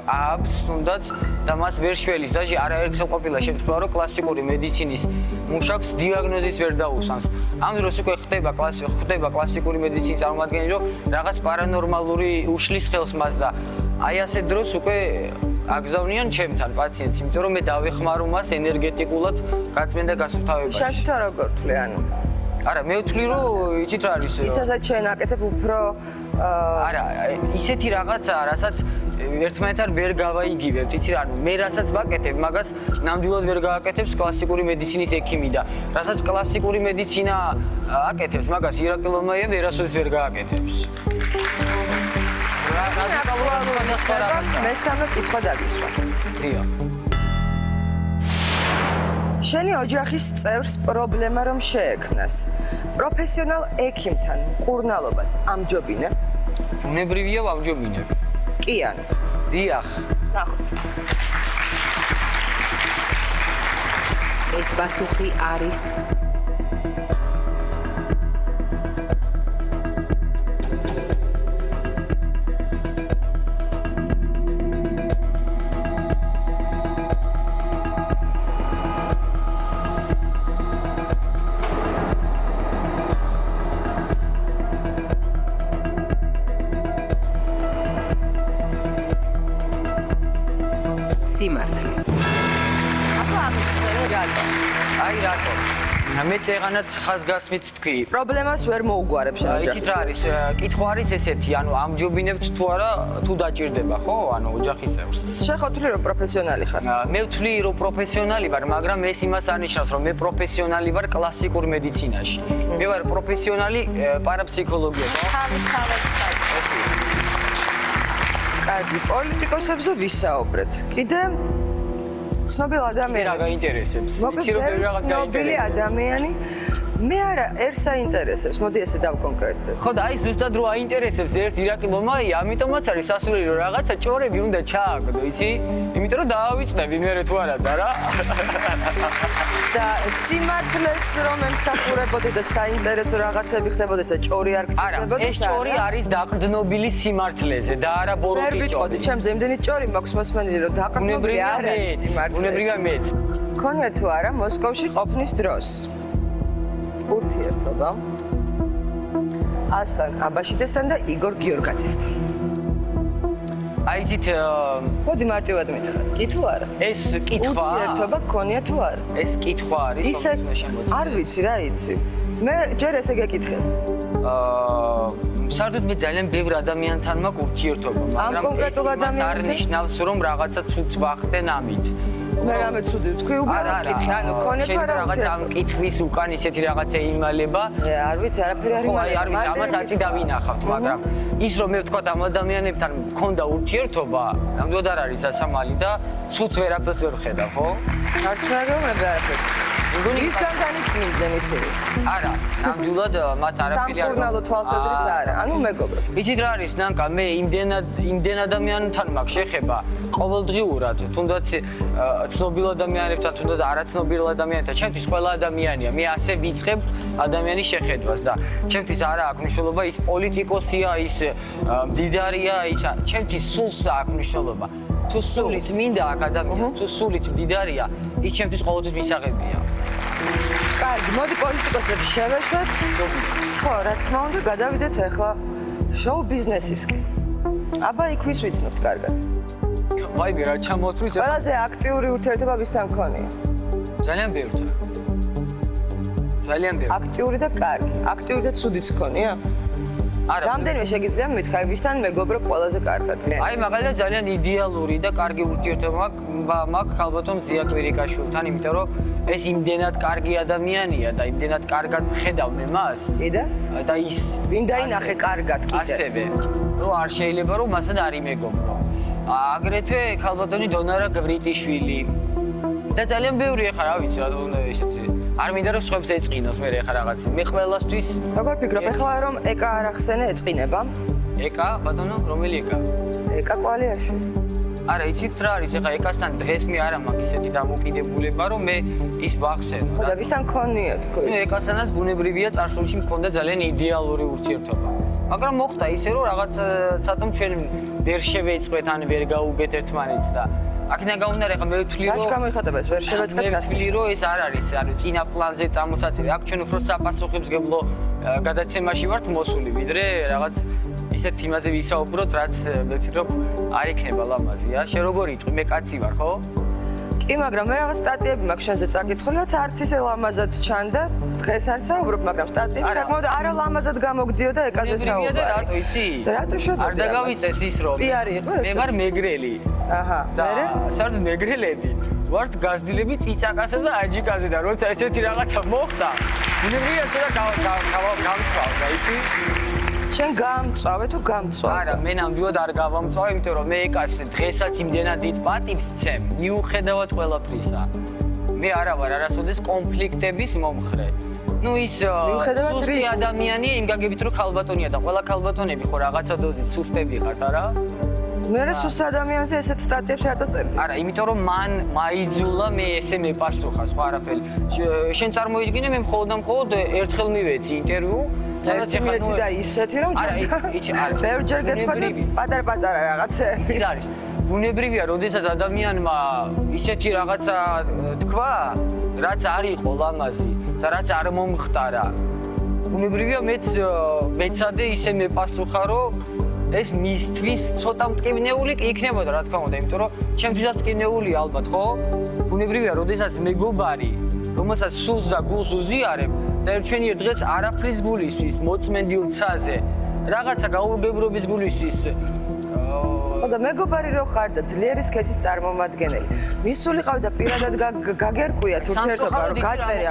S2: აბს თუნდაც და მას ვერ შველის და არაერთხელ ყოფილა შემთხვევა, რომ კლასიკური მედიცინის მუშაკს დიაგნოზის ვერ დაუსვამს. ამ დროს უკვე ხდება კლასიკური მედიცინის წარმომადგენელი, რომ რაღაც პარანორმალური უშლის ხელს მას და აი ასეთ დროს უკვე აგზავნიან ჩემთან პაციენტს, იმიტომ რომ მე დავეხმარო მას ენერგეტიკულად გაწმენდა გასუფთავებაში.
S4: შენ თვითონ როგორ ვთვლი ანუ?
S2: არა, მე ვთვლი, რომ იცით რა არის?
S4: ისაც შენ აკეთებ უფრო
S2: არა, ისეთი რაღაცა, რასაც ერთმანეთთან ვერ გავაიგივებთ, იცი რა, ანუ მე რასაც ვაკეთებ, მაგას ნამდვილად ვერ გააკეთებს კლასიკური მედიცინის ექიმი და რასაც კლასიკური მედიცინა აკეთებს, მაგას ირაკილომაია ვერასოდეს ვერ გააკეთებს.
S4: მესამე კითხვა დაგისვა.
S2: დიახ.
S4: შენი ოჯახის წევრს პრობლემა რომ შეექმნას. პროფესიონალ ექიმთან მკურნალობას ამჯობინე?
S2: ბუნებრივია ვამჯობინებ.
S4: კი ან?
S2: დიახ.
S4: ნახოთ.
S6: ეს პასუხი არის სიმართლე.
S2: აი რატო? მე წეღანაც ხაზგასმით თქვი.
S4: პრობლემას ვერ მოუგვარებ შენ ოჯახის.
S2: იცით რა არის? კითხვა არის ესეთი, ანუ ამჯობინებთ თუ არა, თუ დაჭირდება, ხო? ანუ ოჯახის წევრს.
S4: შენ ხო ვთვლი რომ პროფესიონალი ხარ?
S2: მე ვთვლი რომ პროფესიონალი ვარ, მაგრამ ეს იმას არნიშნავს, რომ მე პროფესიონალი ვარ კლასიკურ მედიცინაში. მე ვარ პროფესიონალი პარაფსიქოლოგიაში.
S4: კარგი, პოლიტიკოსებზე ვისაუბრეთ. კიდე ცნობილ ადამიანებს.
S2: რა გაინტერესებს?
S4: იცი რომ რაღაც ცნობილი ადამიანი მე არა ერთ საინტერესებს. მოდი ესე დავკონკრეტდეთ.
S2: ხო და აი ზუსტად რო აინტერესებს ერთ ირაკი მომაია, ამიტომაც არის სასურველი რომ რაღაცა ჭორები უნდა ჩააგდო, იცი? იმიტომ რომ დაავიწყდები მე თუ არა და რა.
S4: და სიმართლეს რომ ემსახურებოდი და საინტერესო რაღაცები ხდებოდეს და ჭორი არ გჭირდებოდეს.
S2: ეს ჭორი არის დაყრდნობილი სიმართლეზე და არა ბოროტი ჭორი.
S4: ვერ ვიტყოდი, ჩემს იმდენი ჭორი მაქვს მოსმენილი რომ დაყრდნობილი არ არის სიმართლე.
S2: ბუნებრივია მეც.
S4: მქონია თუ არა მოსკოვში ყოფნის დროს? ურთიერთობა ასლან აბაშიძესთან და იგორ გიორგაძესთან.
S2: აი იცით
S4: მოდი მარტივად მითხრა. კი თუ არა?
S2: ეს კითხვა
S4: ურთიერთობა გქონია თუ არა?
S2: ეს კითხვა არის
S4: ისე არ ვიცი რა იცი. მე ჯერ ესე გეკითხები.
S2: საერთოდ მე ძალიან ბევრ ადამიანთან მაქვს ურთიერთობა, მაგრამ
S4: კონკრეტულ ადამიანთან
S2: არ ნიშნავს რომ რაღაცა ცუდს ვახდენ ამით.
S4: მე რამე ცუდი ვთქვი, უბრალოდ კითხე, ანუ გქონია თუ არა
S2: რაღაცა ამ კითხვის უკან ისეთი რაღაცა იმალება.
S4: არ ვიცი, არაფერი არ იმალება.
S2: არ ვიცი, ამას აწი დავინახავთ, მაგრამ ის რომ მე ვთქვა ამ ადამიანებთან მქონდა ურთიერთობა, ნამდვილად არ არის დასამალი და ცუდს ვერაფერს ვერ ხედავ, ხო?
S4: არც მე გეუბნები არაფერს. ისგან განიწმინდნენ ისინი.
S2: არა, ნამდვილად მათ არაფერი არ
S4: სამკურნალო თვალსაზრისით არა. ანუ მეგობრებო.
S2: იცით რა არის, ნანკა, მე იმდენ ადამიანთან მაქვს შეხება ყოველდღიურად, თუნდაც ცნობილ ადამიანებთან, თუნდაც არაცნობილ ადამიანებთან, ჩემთვის ყველა ადამიანია. მე ასე ვიწყებ ადამიანის შეხედვას და ჩემთვის არა აქვს მნიშვნელობა ის პოლიტიკოსია, ის მდიდარია, ის ჩემთვის სულს აქვს მნიშვნელობა. თუ სულით მინდა აქ ადამიანს, თუ სულით მდიდარია, ის ჩემთვის ყოველთვის მისაღებია.
S4: კარგი, მოდი პოლიტიკოსებს შევეშვათ. ხო, რა თქმა უნდა, გადავიდეთ ახლა შოუ ბიზნესისკენ. აბა იქ ვის ვიცნობთ კარგად?
S2: ვაიმე რა ჩამოთვლის
S4: ყველაზე აქტიური ურთიერთობა ვისთან მქონია?
S2: ძალიან ბევრთან. ძალიან ბევრი.
S4: აქტიური და კარგი. აქტიური და ცუდიც მქონია?
S2: არა.
S4: რამდენიმე შეგიძლია მითხრა ვისთან მეგობრობ ყველაზე კარგად?
S2: აი მაგალითად ძალიან იდეალური და კარგი ურთიერთობა მაქვს ხალბატონ ზია კვირიკაშვილთან, იმიტომ რომ ეს იმდენად კარგი ადამიანია და იმდენად კარგად ხედავ მე მას.
S4: კიდე?
S2: და ის
S4: ვინ დაინახე კარგად კიდე?
S2: ასევე. რომ არ შეიძლება რომ მასთან არ იმეგობრო. აგრეთვე ხალბატონი დონარა გვრიტიშვილი. და ძალიან ბევრი ახლა რა ვიცი რა უნდა ისეთი. არ მინდა რომ სხვებს ეწყინოს მე ახლა რაღაც. მე ყველასთვის
S4: როგორ ფიქრობ ახლა რომ ეკა არ ახსენე ეწყინება?
S2: ეკა ბატონო რომელი ეკა?
S4: ეკა კვალიაში.
S2: არა იცით რა არის ახლა ეკასთან დღეს მე არა მაქვს ისეთი დამოკიდებულება რომ მე ის ვახსენო.
S4: ხო და ვისთან გქონიათ თქო ის?
S2: ეკასთანაც ბუნებრივია წარსულში მქონდა ძალიან იდეალური ურთიერთობა. მაგრამ მოხდა ისე რომ რაღაც ცოტა ჩვენ ვერ შევეწყვეთ ან ვერ გაუგეთ ერთმანეთს და აქედან გამომდინარე ახლა მე ვთვლი რომ
S4: რაში გამოიხატება ეს ვერ შევეწყვეთ
S2: გასწრაფად? მე ვთვლი რომ ეს არ არის, ანუ წინა პლანზე წამოსაწევი. აქ ჩვენ უფრო საპასუხისმგებლო გადაცემაში ვართ მოსული, ვიდრე რაღაც ისეთ იმაზე ვისაუბროთ, რაც მე ვფიქრობ არ იქნება ლამაზია. შენ როგორ იტყვი? მე კაცი ვარ, ხო?
S4: კი, მაგრამ მე რაღაც სტატიები მაქვს შენზე წაკითხული, რაც არც ისე ლამაზად ჩანდა. დღეს არ საუბრობ, მაგრამ სტატიები საკმაოდ არა ლამაზად გამოგდიოდა ეკაზე საუბარი.
S2: და რატო იცი?
S4: რატო შევდები?
S2: არ დაგავიწეს ის რომ
S4: პიარი იყო ეს?
S2: მე ვარ მეგრელი.
S4: აჰა,
S2: მერე? საერთოდ მეგრელები ვართ გაზრდილები წიწაკასა და აჯიკაზე და როცა ესეთი რაღაცა მოხდა, ბუნებრივია ცოტა გავცვალ და იცი?
S4: შენ გამწვავე თუ გამწვავე?
S2: არა, მე ნამდვილად არ გავამწვავე, იმიტომ რომ მე ეკას დღესაც იმდენად დიდ პატივს ვცემ, მიუხედავად ყველაფრისა. მე არა ვარ არასოდეს კონფლიქტების მომხრე. ნუ ის სუსტი ადამიანია იმ გაგებით რომ ქალბატონია და ყველა ქალბატონები ხო რაღაცა დოზით სუსტები ხართ, არა?
S4: მე რა სუსტ ადამიანზე ესეთ სტატიებს რატო წერდი?
S2: არა, იმიტომ რომ მან მაიძულა მე ესე მეპასუხა, სხვა არაფერი. შენ წარმოიდგინე მე მხოლოდ ერთხელ მივეცი ინტერვიუ,
S4: სადაც მივეცი და ისეთი რომ ბევრჯერ გეთქვა და პატარ-პატარა რაღაცები.
S2: ის არის. ბუნებრივია, როდესაც ადამიანმა ისეთი რაღაცა თქვა, რაც არ იყო ლამაზი და რაც არ მომხდარა. ბუნებრივია მეცადე ისე მეპასუხა, რომ ეს მისთვის ცოტა მტკივნეული იქნებოდა, რა თქმა უნდა, იმიტომ რომ ჩემთვისაც მტკივნეულია ალბათ, ხო? ბუნებრივია, როდესაც მეგობარი, რომელსაც სულს და გულს უზიარებ და ერთჩვენიერ დღეს არაფრის გულისთვის, მოწმენდილ ცაზე, რაღაცა გაურბებრობის გულისთვის
S4: და მეგობარი რო ხარ და ძლიერი სქესის წარმომადგენელი. მისული ყავდა პირადად გაგერკვია თუ ერთობა რომ გაწერე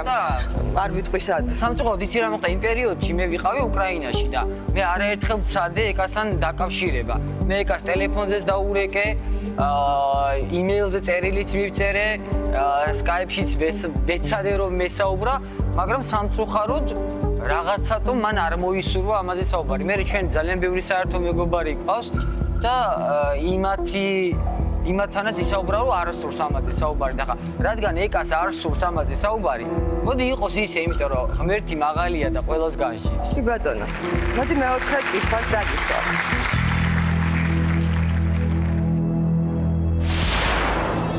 S4: არ ვიტყვი სად.
S2: სამწუხაროდ იცი რა მოხდა იმ პერიოდში მე ვიყავი უკრაინაში და მე არაერთხელ ვცადე ეკასთან დაკავშირება. მე ეკას ტელეფონზეც დაურეკე, იმეილზე წერილიც მივწერე, სკაიპშიც ვეცადე რომ მესაუბრა, მაგრამ სამწუხაროდ რაღაცათო მან არ მოისურვა ამაზე საუბარი. მე ჩვენ ძალიან ბევრი საერთო მეგობარი გყავს და იმათანაც ისაუბრა რომ არ სურს ამაზე საუბარი და ხა რადგან ეკას არ სურს ამაზე საუბარი მოდი იყოს ისე იმიტომ რომ ღმერთი მაღალია და ყველას განსჯის.
S4: კი ბატონო, მოდი მეოთხე კითხვას დაგისვამ.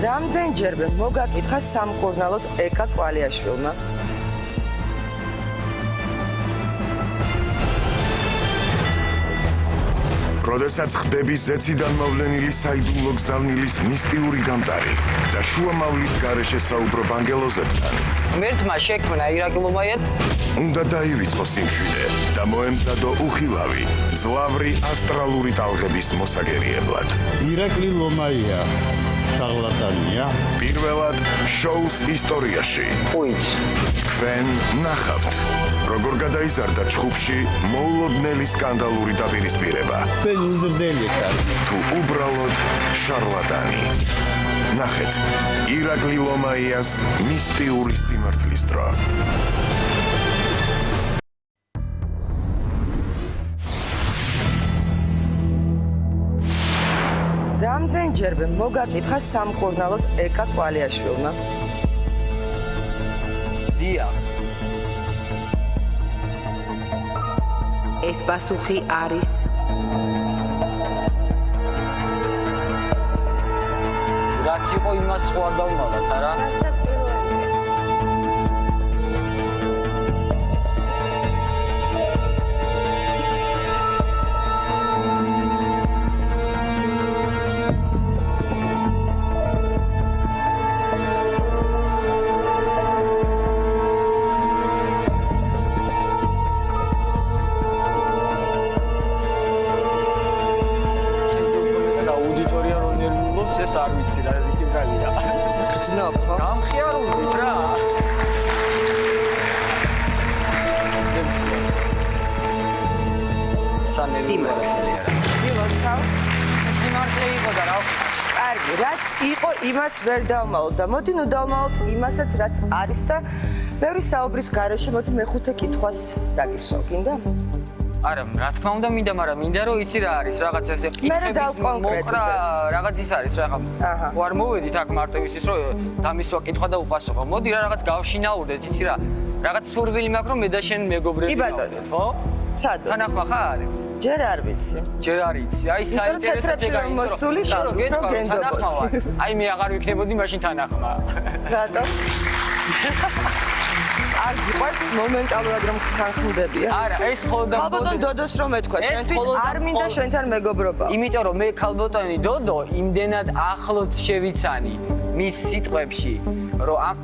S4: რამდენჯერმე მოგაკითხა სამკურნალოდ ეკა კვალიაშვილმა?
S1: როდესაც ხდები ზეციდან მოვლენილი საიდუმლო გზავნილის მისტიური გამტარი და შუა მავლის გარეშე საუბრობ ანგელოზებთან.
S2: ღმერთმა შექმნა ირაკლი ლომაიას
S1: უნდა დაივიწყო სიმშვიდე და მოემზადო უხილავი, ძლავრი ასტრალური ტალღების მოსაგერიებლად.
S3: ირაკლი ლომაია შარლატანია.
S1: პირველად შოუს ისტორიაში.
S2: უიც.
S1: თქვენ ნახავთ, როგორ გადაიზარდა ჩხუბში მოულოდნელი სკანდალური დაპირისპირება.
S3: თქვენ უზრდელი ხართ.
S1: თუ უბრალოდ შარლატანი. ნახეთ, ირაკლი ლომაიას მისტიური სიმართლის დრო.
S4: რამდენჯერმე მოგაკითხა სამკურნალოდ ეკა კვალიაშვილმა?
S2: დია.
S6: ეს პასუხი არის
S2: რაც იყო იმას სხვა დავმალათ, არა? ეს არ ვიცი რა ისი გალია.
S4: გრძნობ ხო?
S2: გამხიარულდით რა.
S6: სიმართლე
S2: არა.
S4: ილოცავ.
S2: სიმართლე იყო და რა.
S4: კარგი, რაც იყო იმას ვერ დავმალოთ და მოდი ნუ დავმალოთ იმასაც რაც არის და ბევრი საუბრის გარეშე მოდი მეხუთე კითხვას დაგისვა, გინდა?
S2: არა, რა თქმა უნდა მინდა, მაგრამ მინდა რომ იცი რა არის, რაღაც ესე
S4: კითხების
S2: მოყრა, რაღაც ის არის, რა ხა. ვარ მოვედით აქ მარტო ისიც რომ დამისვა კითხვა და უპასუხო. მოდი რა რაღაც გავშინაურდეთ, იცი რა. რაღაც სურვილი მაქვს რომ მე და შენ მეგობრები ვიყავდეთ, ხო?
S4: ჩადო.
S2: თანახმა ხარ?
S4: ჯერ არ ვიცი.
S2: ჯერ არ იცი. აი საინტერესოა ეგ არის.
S4: მოსული
S2: თანახმა ვარ. აი მე აღარ ვიქნებოდი მაშინ თანახმა.
S4: რატო? არ გიყვარს მომენტალურად რომ თანხმდებია?
S2: არა, ეს ხოლმე და
S4: ქალბატონ დოდოს რომ ეთქვა, შენთვის არ მინდა შენთან მეგობრობა.
S2: იმიტომ რომ მე ქალბატონი დოდო იმდენად ახლოს შევიცანი მის სიტყვებში, რომ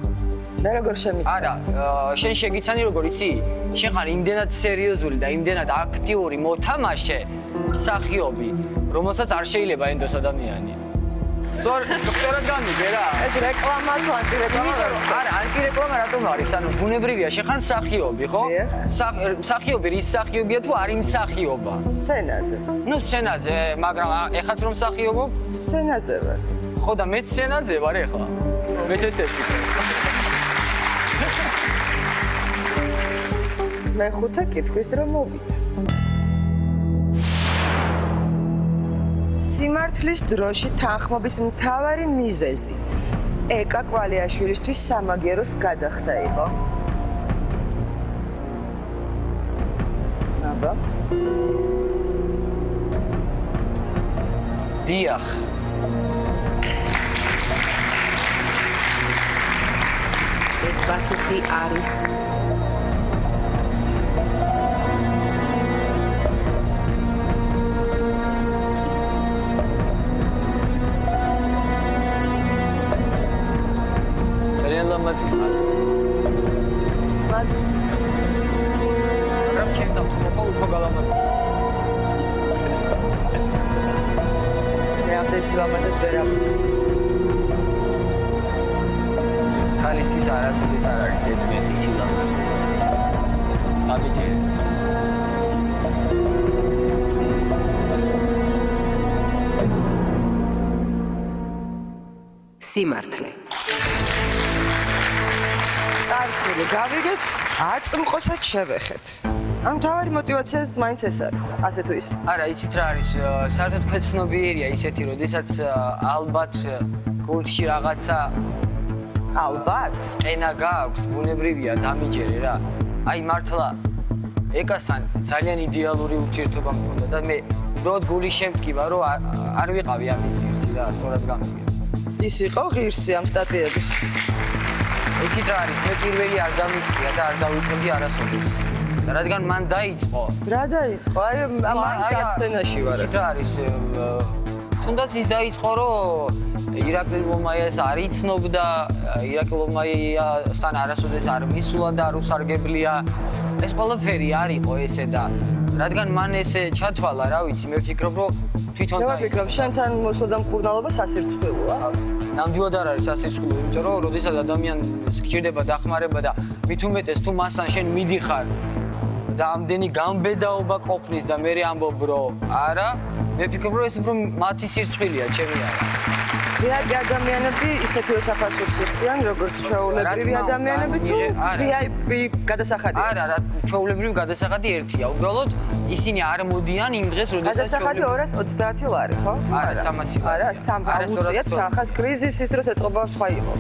S4: და როგორ შემიცანი?
S2: არა, შენ შეგიცანი როგორ იცი? შენ ხარ იმდენად სერიოზული და იმდენად აქტიური მოთამაშე, მსახიობი, რომელსაც არ შეიძლება ენდოს ადამიანი. სწორად გამიგე რა.
S4: ეს რეკლამა თუ ანტირეკლამა?
S2: არა, ანტირეკლამა რატომ არის? ანუ ბუნებრივია, შეხარ მსახიობი, ხო? მსახიობი რის მსახიობია თუ არის მსახიობა?
S4: სცენაზე.
S2: ნუ სცენაზე, მაგრამ ეხაც რომ მსახიობობ?
S4: სცენაზე ვარ.
S2: ხო და მეც სცენაზე ვარ ეხლა. მეც ესეთი.
S4: მეხუთე კითხვის დრო მოვიდა. სიმართლის დროში თანხმობის მთავარი მიზეზი ეკა კვალიაშვილისთვის სამაგეროს გადახდა იყო. აბა.
S2: დიახ.
S6: ეს პასუხი არის
S2: მაგრამ ჩემთან თუ მოყვა უფრო გალამაზია.
S4: მე ამდენ სილამაზეს ვერ ავიდე.
S2: ხალისთვის არასოდეს არ არის ზედმეტი სილამაზე. ამიჯერე.
S6: სიმართლე.
S4: წარსული გავიგეთ, აწმყოსაც შევეხეთ. ამ თავარი мотивация მაინც ეს არის, ასე თუ ისე.
S2: არა, იცით რა არის, საერთოდ ქვეცნობიერია ისეთი, როდესაც ალბათ გულში რაღაცა
S4: ალბათ
S2: ყენა გაქვს, ბუნებრივია დამიჯერე რა. აი მართლა ეკასთან ძალიან იდეალური ურთიერთობა მქონდა და მე უბრალოდ გული შემტკივა, რომ არ ვიყავი ამის ღირსი რა, სწორად გამიგე.
S4: ის იყო ღირსი ამ სტატიების.
S2: იცით რა არის, მე პირველი არ დამიწყია და არ დავიწყებდი არასოდეს. რადგან მან დაიწყო.
S4: რა დაიწყო? აი ამან გაცდენაში ვარ.
S2: იცით რა არის, თუნდაც ის დაიწყო, რომ ირაკლი ლომაიას არ იცნობდა, ირაკლი ლომაიასთან არასოდეს არ მისულა და არ უსარგებლია. ეს ყველაფერი არ იყო ესე და რადგან მან ესე ჩათვალა, რა ვიცი, მე ვფიქრობ, რომ თვითონ
S4: მე ვფიქრობ, შენთან მოსვლა და მკურნალობა სასირცხვილოა.
S2: ნამდვილად არ არის სასირცხვილო, იმიტომ რომ როდესაც ადამიანს გჭირდება დახმარება და მით უმეტეს თუ მასთან შენ მიდიხარ და ამდენი გამბედაობა ყოფნის და მე ამბობ, რომ არა, მე ვფიქრობ, რომ ეს უფრო მათი სირცხვილია, ჩემი არა.
S4: VIP ადამიანები ისეთივე საფასურს იხდიან, როგორც ჩვეულებრივი ადამიანები თუ VIP გადასახადი?
S2: არა, რა ჩვეულებრივი გადასახადი ერთია. უბრალოდ ისინი არ მოდიან იმ დღეს, როდესაც
S4: გადასახადი 230 ლარი, ხო?
S2: არა, 300 ლარი.
S4: არა, 3 უწიათ თანხას კრიზისის დროს ეთყობა სხვა იყო.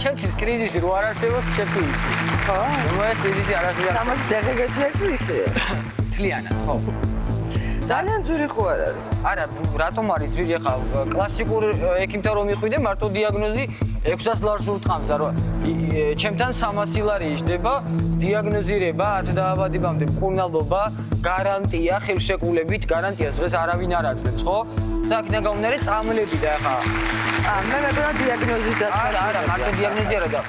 S2: ჩემთვის კრიზისი რო არ არსებობს, შეფიქრე.
S4: ხო?
S2: რომელიც კრიზისი არ არსებობს.
S4: 300 დეგეგეთი თუ ისეა?
S2: თლიანად, ხო?
S4: ძალიან ძვირი ხო არ არის?
S2: არა, რატომ არის ძვირი ახლა კლასიკურ ექიმთან რომ მიხვიდე მარტო დიაგნოზი 600 ლარს ურტყამს და რომ ჩემთან 300 ლარი იჯდება დიაგნოზირება 10 დაავადებამდე მკურნალობა გარანტია ხელშეკრულებით გარანტიას დღეს არავინ არ აძლევს ხო და აქედან გამომდინარე წამლები და ახლა
S4: მე მეგონა დიაგნოზის დასმა
S2: არა მარტო დიაგნოზი არა და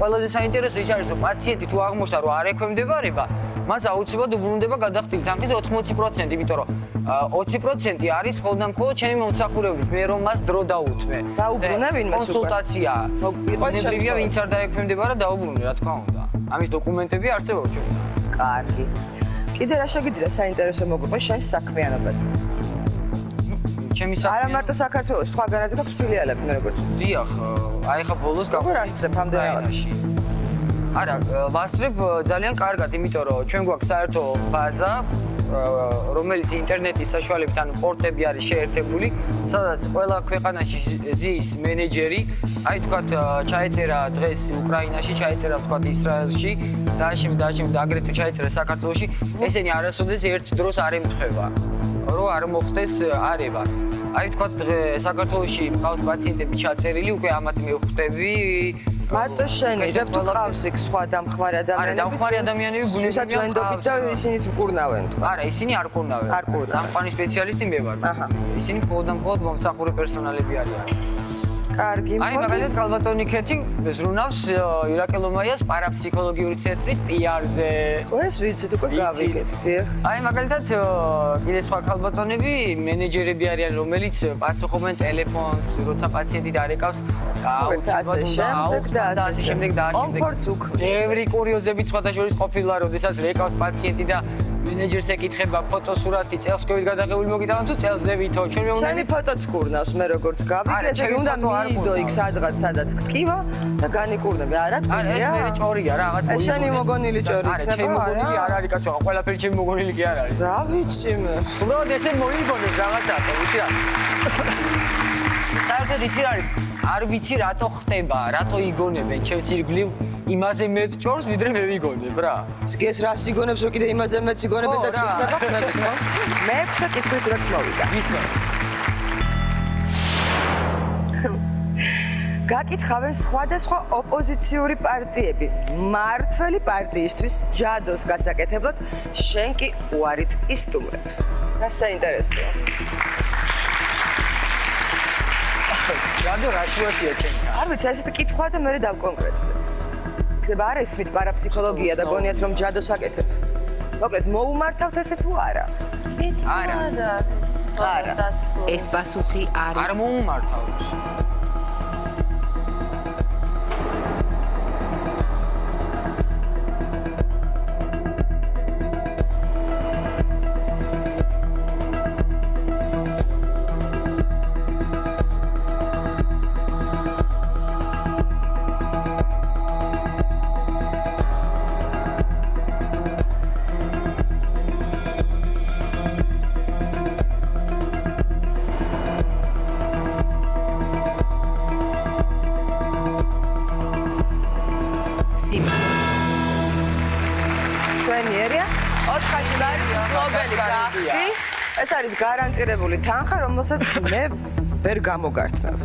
S2: ყველაზე საინტერესო ის არის რომ პაციენტი თუ აღმოჩნდა რომ არ ექვემდებარება მას აუცილებლად უბრუნდება გადახდილი თანხის 80%, იმიტომ რომ 20% არის მხოლოდ ჩემი მომსახურების, მე რომ მას დრო დაუთმე.
S4: დაუბრუნე ვინმე
S2: კონსულტაცია. ბუნებრივია, ვინც არ დაექვემდებარა, დაუბრუნე, რა თქმა უნდა. ამის დოკუმენტები არსებობს ჩვენ.
S4: კარგი. კიდე რა შეგიძლია საინტერესო მოგვიყვეს შენს საქმიანობაზე?
S2: ჩემი საქმიანობა.
S4: არა მარტო საქართველოს, სხვაგანაც გაქვს ფილიალები, მე როგორც ვიცი.
S2: დიახ, აი ხა ბოლოს
S4: როგორ ასწრებ ამდენად?
S2: არა, ვასწრებ ძალიან კარგად, იმიტომ რომ ჩვენ გვაქვს საერთო ბაზა, რომელიც ინტერნეტის საშუალებით, ანუ პორტები არის შეერთებული, სადაც ყველა ქვეყანაში ზის მენეჯერი, აი თქვათ ჩაეწერა დღეს უკრაინაში, ჩაეწერა თქვათ ისრაელში, და აგრეთვე ჩაეწერა საქართველოში, ესენი არასოდეს ერთ დროს არ ემთხვევა, რომ არ მოხდეს არევა. აი თქვათ საქართველოში მყავს პაციენტები ჩაწერილი, უკვე ამათ მე ვხვდები
S4: მარტო შენი, რებ თუ ყავს იქ სხვა დამხმარე ადამიანები?
S2: არა, დამხმარე ადამიანები ბუნებრივია.
S4: ვისაც ვენდობით და ისინიც მკურნავენ თქვა.
S2: არა, ისინი არ მკურნავენ. წამყვანი სპეციალისტი მე ვარ. ისინი მხოლოდ და მხოლოდ მომსახურე პერსონალები არიან.
S4: კარგი,
S2: აი, მაგალითად, კალბატონი ქეთი ზრუნავს ირაკელომაიას პარაფსიქოლოგიური ცენტრის PR-ზე.
S4: ხო, ეს ვიცით, უკვე გავიგეთ, დიახ.
S2: აი, მაგალითად, კიდე სხვა კალბატონები, მენეჯერები არიან, რომელიც პასუხობენ ტელეფონს, როცა პაციენტი დარეკავს,
S4: ასე შემდეგ და ასე შემდეგ. კომფორტს უქმნის.
S2: ბევრი კურიოზები სხვადასხვა ყოფილა, როდესაც რეკავს პაციენტი და მენეჯერს ეკითხება ფოტოსურათი, წელს COVID გადაღებული მოგიტანა თუ წელზე ვითო? ჩვენ
S4: შენი ფოტოც კურნავს, მე როგორც გავიგე, ესე იგი უნდა მიდო იქ სადღაც, სადაც გტკივა და განიკურნები. არა, თქვენია?
S2: არა, ეს მე ჭორია რა, რაღაც
S4: ეს შენი მოგონილი ჭორი
S2: არა, ჩემი მოგონილი არ არის კაცო, ყველაფერი ჩემი მოგონილი კი არ არის.
S4: რა ვიცი მე.
S2: უბრალოდ ესე მოიგონეს რაღაცა, ვიცი რა. საერთოდ იცი რა არის? არ ვიცი რატო ხდება, რატო იგონებენ ჩემს ირგვლივ იმაზე მეტ ჭორს, ვიდრე მე ვიგონებ რა.
S4: ეს რას იგონებს, რომ კიდე იმაზე მეტ იგონებენ და ციხდება ხმებით, ხო? მე-6 კითხვის რაც მოვიდა.
S2: ისე.
S4: გაკითხავენ სხვადასხვა ოპოზიციური პარტიები. მართველი პარტიისთვის ჯადოს გასაკეთებლად შენ კი უარით ისტუმრებ. რა საინტერესოა.
S2: ჯადო რა შუაშია ჩემთან?
S4: არ ვიცი, ესეთი კითხვა და მე დავკონკრეტდეთ. იქნება არ ესმით პარაფსიქოლოგია და გონიათ რომ ჯადოს აკეთებ. მოკლედ მოუმართავთ ესე თუ არა?
S2: არა.
S6: ეს პასუხი არის
S2: არ მოუმართავს.
S4: ეს არის გარანტირებული თანხა, რომელსაც მე ვერ გამოგართმევ.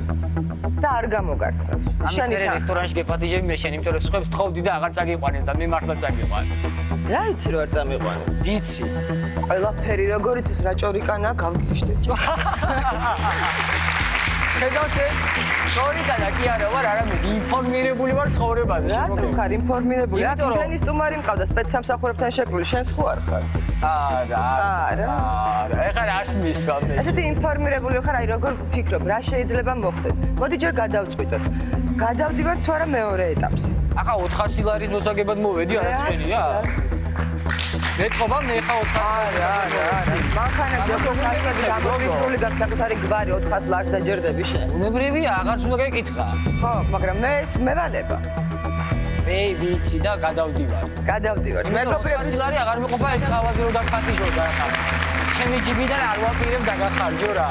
S4: და არ გამოგართმევ.
S2: შენი რესტორანში გეპატიჟები მე შენ, იმიტომ რომ სხვებს თხოვდი და აღარ წაგიყვანეს და მე მართლა წაგიყვანე.
S4: რა იცი რომ არ წამიყვანე?
S2: ვიცი.
S4: ყველაფერი როგორიც ის რა ჭორიკანა გავგიჟდე.
S2: შეგავთე ჭორიკა და კი არა ვარ, არამედ ინფორმირებული ვარ ცხოვრებაზე.
S4: რატომ ხარ ინფორმირებული? აქ თენი სტუმარი მყავდა სპეცსამსახურებთან შეკრული, შენც ხო არ ხარ?
S2: არა. ეხლა არც მისვამე.
S4: ესეთი ინფორმირებული ხარ, აი როგორ ვფიქრობ, რა შეიძლება მოხდეს? მოდი ჯერ გადავწყვიტოთ. გადავდივართ თუ არა მეორე ეტაპზე.
S2: ახლა 400 ლარის მოსაგებად მოვედი, არა თქვენია? მეტყობა მე ხა 400
S4: არა. მანქანები 400-ი გამოგიწული გაქვს საკუთარი გვარი 400 ლარს დაჯერდები შენ.
S2: უნებრივია, აღარ უნდა გეკითხა.
S4: ხო, მაგრამ მე მევალება.
S2: მე ვიცი და გადავდივარ.
S4: მეგობრებს
S2: 400 ლარი აღარ მიყოფა ეს ხავაზე რომ დაგხარჯო და ჩემი ჯიბიდან არ ვაპირებ დაგახარჯო რა.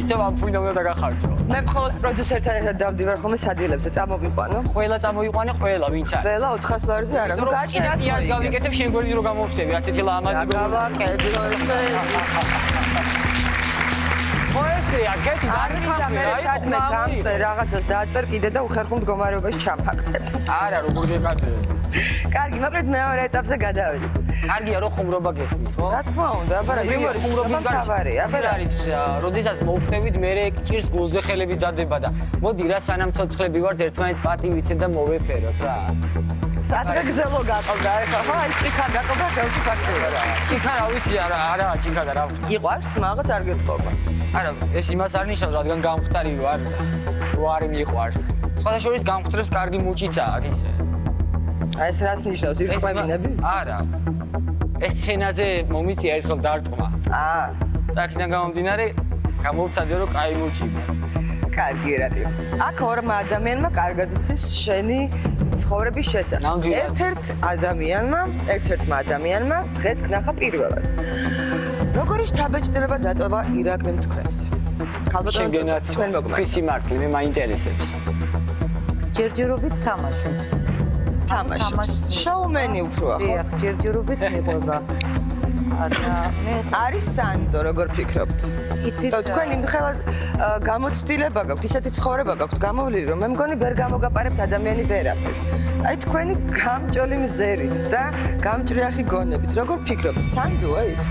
S2: ისევ ამ ფუნა უნდა დაგახარჯო.
S4: მე მხოლოდ პროდიუსერთან ერთად დავდივარ ხოლმე სადილებზე, წამოვიყვანო.
S2: ყველა წამოვიყვანე, ყველა ვინც არის.
S4: ყველა 400 ლარზე არა.
S2: ნუ გაჭირას იარს გავიკეთებ შენ გვერდით რომ გამოვხსები, ასეთი ლამაზი გოგო.
S4: გავაკეთო ესე.
S2: ხო ესეა, კეთი
S4: და მე სადმე გამწე რაღაცას დააწერ კიდე და უხერხულ მდგომარეობაში ჩამფაქტებ.
S2: არა, როგორ გეკადე.
S4: კარგი, მაგრამ მეორე ეტაპზე გადავიდეთ.
S2: კარგია რომ ხუმრობა გესმის, ხო?
S4: რა თქმა უნდა, აბარა
S2: პირველი ხუმრობის
S4: თავარია.
S2: აბარა არის, როდესაც მოვხდებით, მე ჭირს გულზე ხელები დადება და მოდი რა სანამ ცოცხლები ვართ, ერთმანეთს პატი ვიცეთ და მოვეფეროთ რა.
S4: სადღა გძელო გაყავდა, ეხლა ხო აი ჭიქა გაყავდა, თავში ფაქტია რა.
S2: ჭიქა რა ვიცი, არა, ჭიქა და რა.
S4: იყვარს, მაგაც არ გეტყობა.
S2: არა, ეს იმას არ ნიშნავს, რადგან გამხდარი ვარ, რო არ მიყვარს. სხვადასხვა გამხდრებს კარგი მუჭიცა აქვს ისე.
S4: აი ეს რას ნიშნავს, ირწყვევინები?
S2: არა. ეს სცენაზე მომიწია ერთხელ დარტყმა. და აქედან გამომდინარე, გამოვცადე რომ კაი მუჭია.
S4: კარგი ერატი. აქ ორმა ადამიანმა კარგად იცის შენი ცხოვრების შესახებ. ერთ-ერთმა ადამიანმა დღეს გნახა პირველად. როგორი შთაბეჭდილება დატოვა ირაკლიმ თქვენს?
S2: შეგენათ
S4: თქვენ მოგმართ.
S2: თქვენი სიმართლე მე მაინტერესებს.
S7: ჯერჯერობით თამაშობს.
S4: შოუმენი უფროა ხო?
S7: დიახ, ჯერჯერობით მიყვება.
S4: არის სანდო, როგორ ფიქრობთ?
S7: იცით
S4: თქვენი მხოლოდ გამოცდილება გაქვთ, ისეთი ცხოვრება გაქვთ, გამოვლილი რომ მე მგონი ვერ გამოგაპარებთ ადამიანი ვერაფერს. აი თქვენი გამჭოლი მზერით და გამჭრიახი გონებით, როგორ ფიქრობთ? სანდოა ის?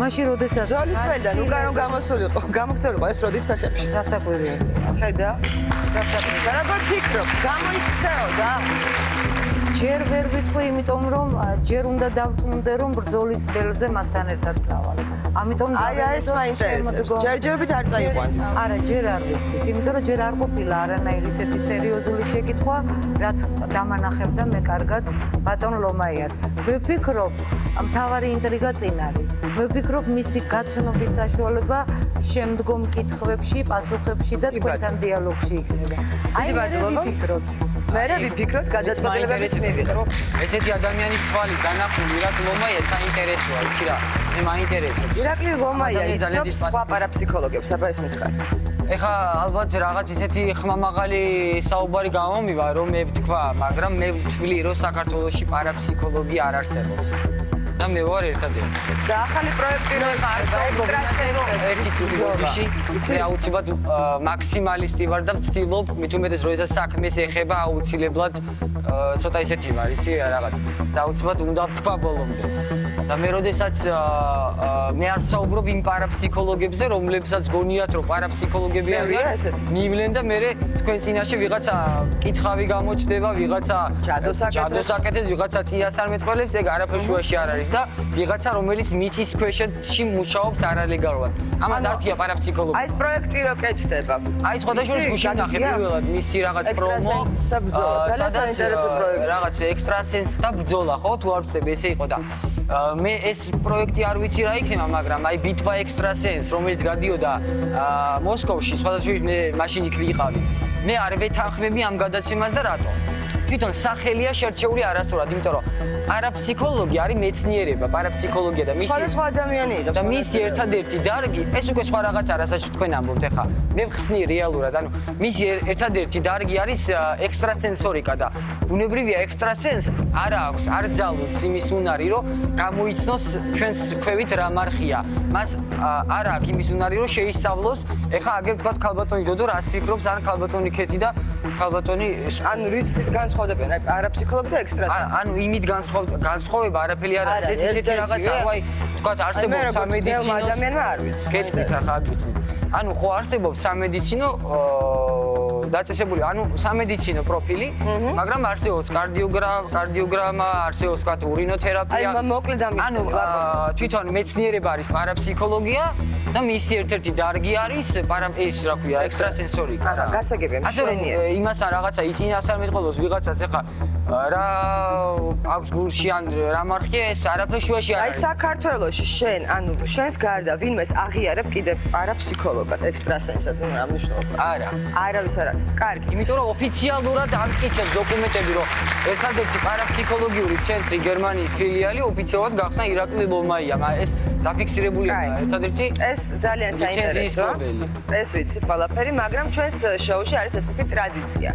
S7: მაშინ როდესაც
S4: ზოლის ველიდან უკან რომ გამოსულიყო, გამოგწეულიყო ეს როდით ფეხებში.
S7: გასაკვირია.
S4: ხედა. გასაკვირია. და როგორ ფიქრობ, გამოიქცეო და
S7: ჯერ ვერ ვიტყვი, იმიტომ რომ ჯერ უნდა დავწმუნდე, რომ ბრძოლის ველზე მასთან ერთად წავალ. ამიტომ
S4: ეს მაინტერესებს. ჯერჯერობით არ წაიყვანით.
S7: არა, ჯერ არ ვიცით, იმიტომ რომ ჯერ არ ყოფილა არანაირი ისეთი სერიოზული შეკითხვა, რაც დამანახებდა მე კარგად ბატონ ლომაიას. მე ვფიქრობ, მთავარი ინტრიგა წინ არის. მე ვფიქრობ, მისი გაცნობის საშუალება შემდგომ კითხვებში, პასუხებში და თქვენთან დიალოგში იქნება. აი მე ვფიქრობ.
S4: მე ვიფიქროთ გადაწყვეტილებებს მივიღებ.
S2: ესეთი ადამიანის თვალი განახული ირაკლი ლომაია საინტერესოა, იცი რა? მე მაინტერესებს.
S4: ირაკლი ლომაია იცნობს სხვა პარაფსიქოლოგებს, აბა ეს მითხარ.
S2: ეხა ალბათ რაღაც ისეთი ხმამაღალი საუბარი გამომივა, რომ მე ვთქვა, მაგრამ მე ვთვლი, რომ საქართველოში პარაფსიქოლოგი არ არსებობს. და მე ვარ ერთადერთი.
S4: და ახალი პროექტი რო
S2: ექსტრასენსორი აუცილებლად მაქსიმალისტი ვარ და ვცდილობ მით უმეტეს როდესაც საქმეს ეხება აუცილებლად ცოტა ისეთი ვარ, იცი რაღაც. და აუცილებლად უნდა ვთქვა ბოლომდე. და მე როდესაც მე არ საუბრობ იმ პარაფსიქოლოგებზე, რომლებსაც გონიათ რომ პარაფსიქოლოგები არიან, მივლენ და მე თქვენ წინაშე ვიღაცა კითხავი გამოჩდება, ვიღაცა ჯადოსაკეთებს, ვიღაცა წიას არ მეტყველებს, ეგ არაფერ შუაში არ არის. და ვიღაცა რომელიც მიწის ქვეშში მუშაობს არალეგალურად. ამას ართია პარაფსიქოლოგი.
S4: აი ეს პროექტი რო კეთდება.
S2: აი სხვადასხვა გუშინ ნახე პირველად მისი რაღაც პრომო. სადაც რაღაც ექსტრასენსთა ბრძოლა ხო თუ არ ვწდები ესე იყო და მე ეს პროექტი არ ვიცი რა იქნება, მაგრამ აი ბიტვა ექსტრასენს რომელიც გადიოდა მოსკოვში, სხვადასხვა მე მაშინ იქ ვიყავი. მე არ ვეთანხმები ამ გადაცემას და რატო? თვითონ სახელია შერჩეული არასწორად, იმიტომ რომ პარაფსიქოლოგი არის მეცნიერება, პარაფსიქოლოგია და მისი
S4: სხვადასხვა ადამიანი იღებს
S2: და მისი ერთადერთი დარგი, ეს უკვე სხვა რაღაცა, რასაც თქვენ ამბობთ ახლა. მე ვხსნი რეალურად, ანუ მისი ერთადერთი დარგი არის ექსტრასენსორიკა და ბუნებრივია ექსტრასენს არ აქვს, არ ძალუძს იმის უნარი, რომ გამოიცნოს ჩვენს ქვევით რა მარხია. მას არ აქვს იმის უნარი, რომ შეისწავლოს, ახლა აგერ თქვა ქალბატონი დოდო რას ფიქრობს, ან ქალბატონი ქეთი და ქალბატონი
S4: ანუ რიცით განსხვავდებიან აი პარაფსიქოლოგი და ექსტრასენსი.
S2: ანუ იმით განსხვავება არაფერი არ არის. ეს ისეთი რაღაცა, აი თქვა არსებობს სამედიცინო
S4: ადამიანმა არ ვიცი.
S2: გეტყვით ახლა გიცნით. ანუ ხო არსებობს სამედიცინო დაწესებული, ანუ სამედიცინო პროფილი, მაგრამ არსებობს კარდიოგრამა, არსებობს თქვა ურინოთერაპია.
S4: აი მოკლედ ამის.
S2: ანუ თვითონ მეცნიერება არის პარაფსიქოლოგია და მისი ერთ-ერთი დარგი არის ეს რა ქვია, ექსტრასენსორიკა.
S4: არა, გასაგებია, მშვენია.
S2: იმასთან რაღაცა იწინასწარ მეტყველოს ვიღაცას ახლა რა აქვს გულში ან რა მარხია ეს არაფერი შუაში არ
S4: არის. აი
S2: არის.
S4: საქართველოში შენ, ანუ შენს გარდა ვინმეს აღიარებ კიდე პარაფსიქოლოგად, ექსტრასენსად, ნუ რა მნიშვნელობა?
S2: არა.
S4: არავის არ არის. კარგი.
S2: იმიტომ რომ ოფიციალურად ამტკიცებს დოკუმენტები, რომ ერთადერთი პარაფსიქოლოგიური ცენტრი გერმანიის ფილიალი ოფიციალურად გახსნა ირაკლი ლომაია. ეს დაფიქსირებულია ერთადერთი
S4: ეს ძალიან საინტერესოა. ეს ვიცით ყველაფერი, მაგრამ ჩვენს შოუში არის ესეთი ტრადიცია.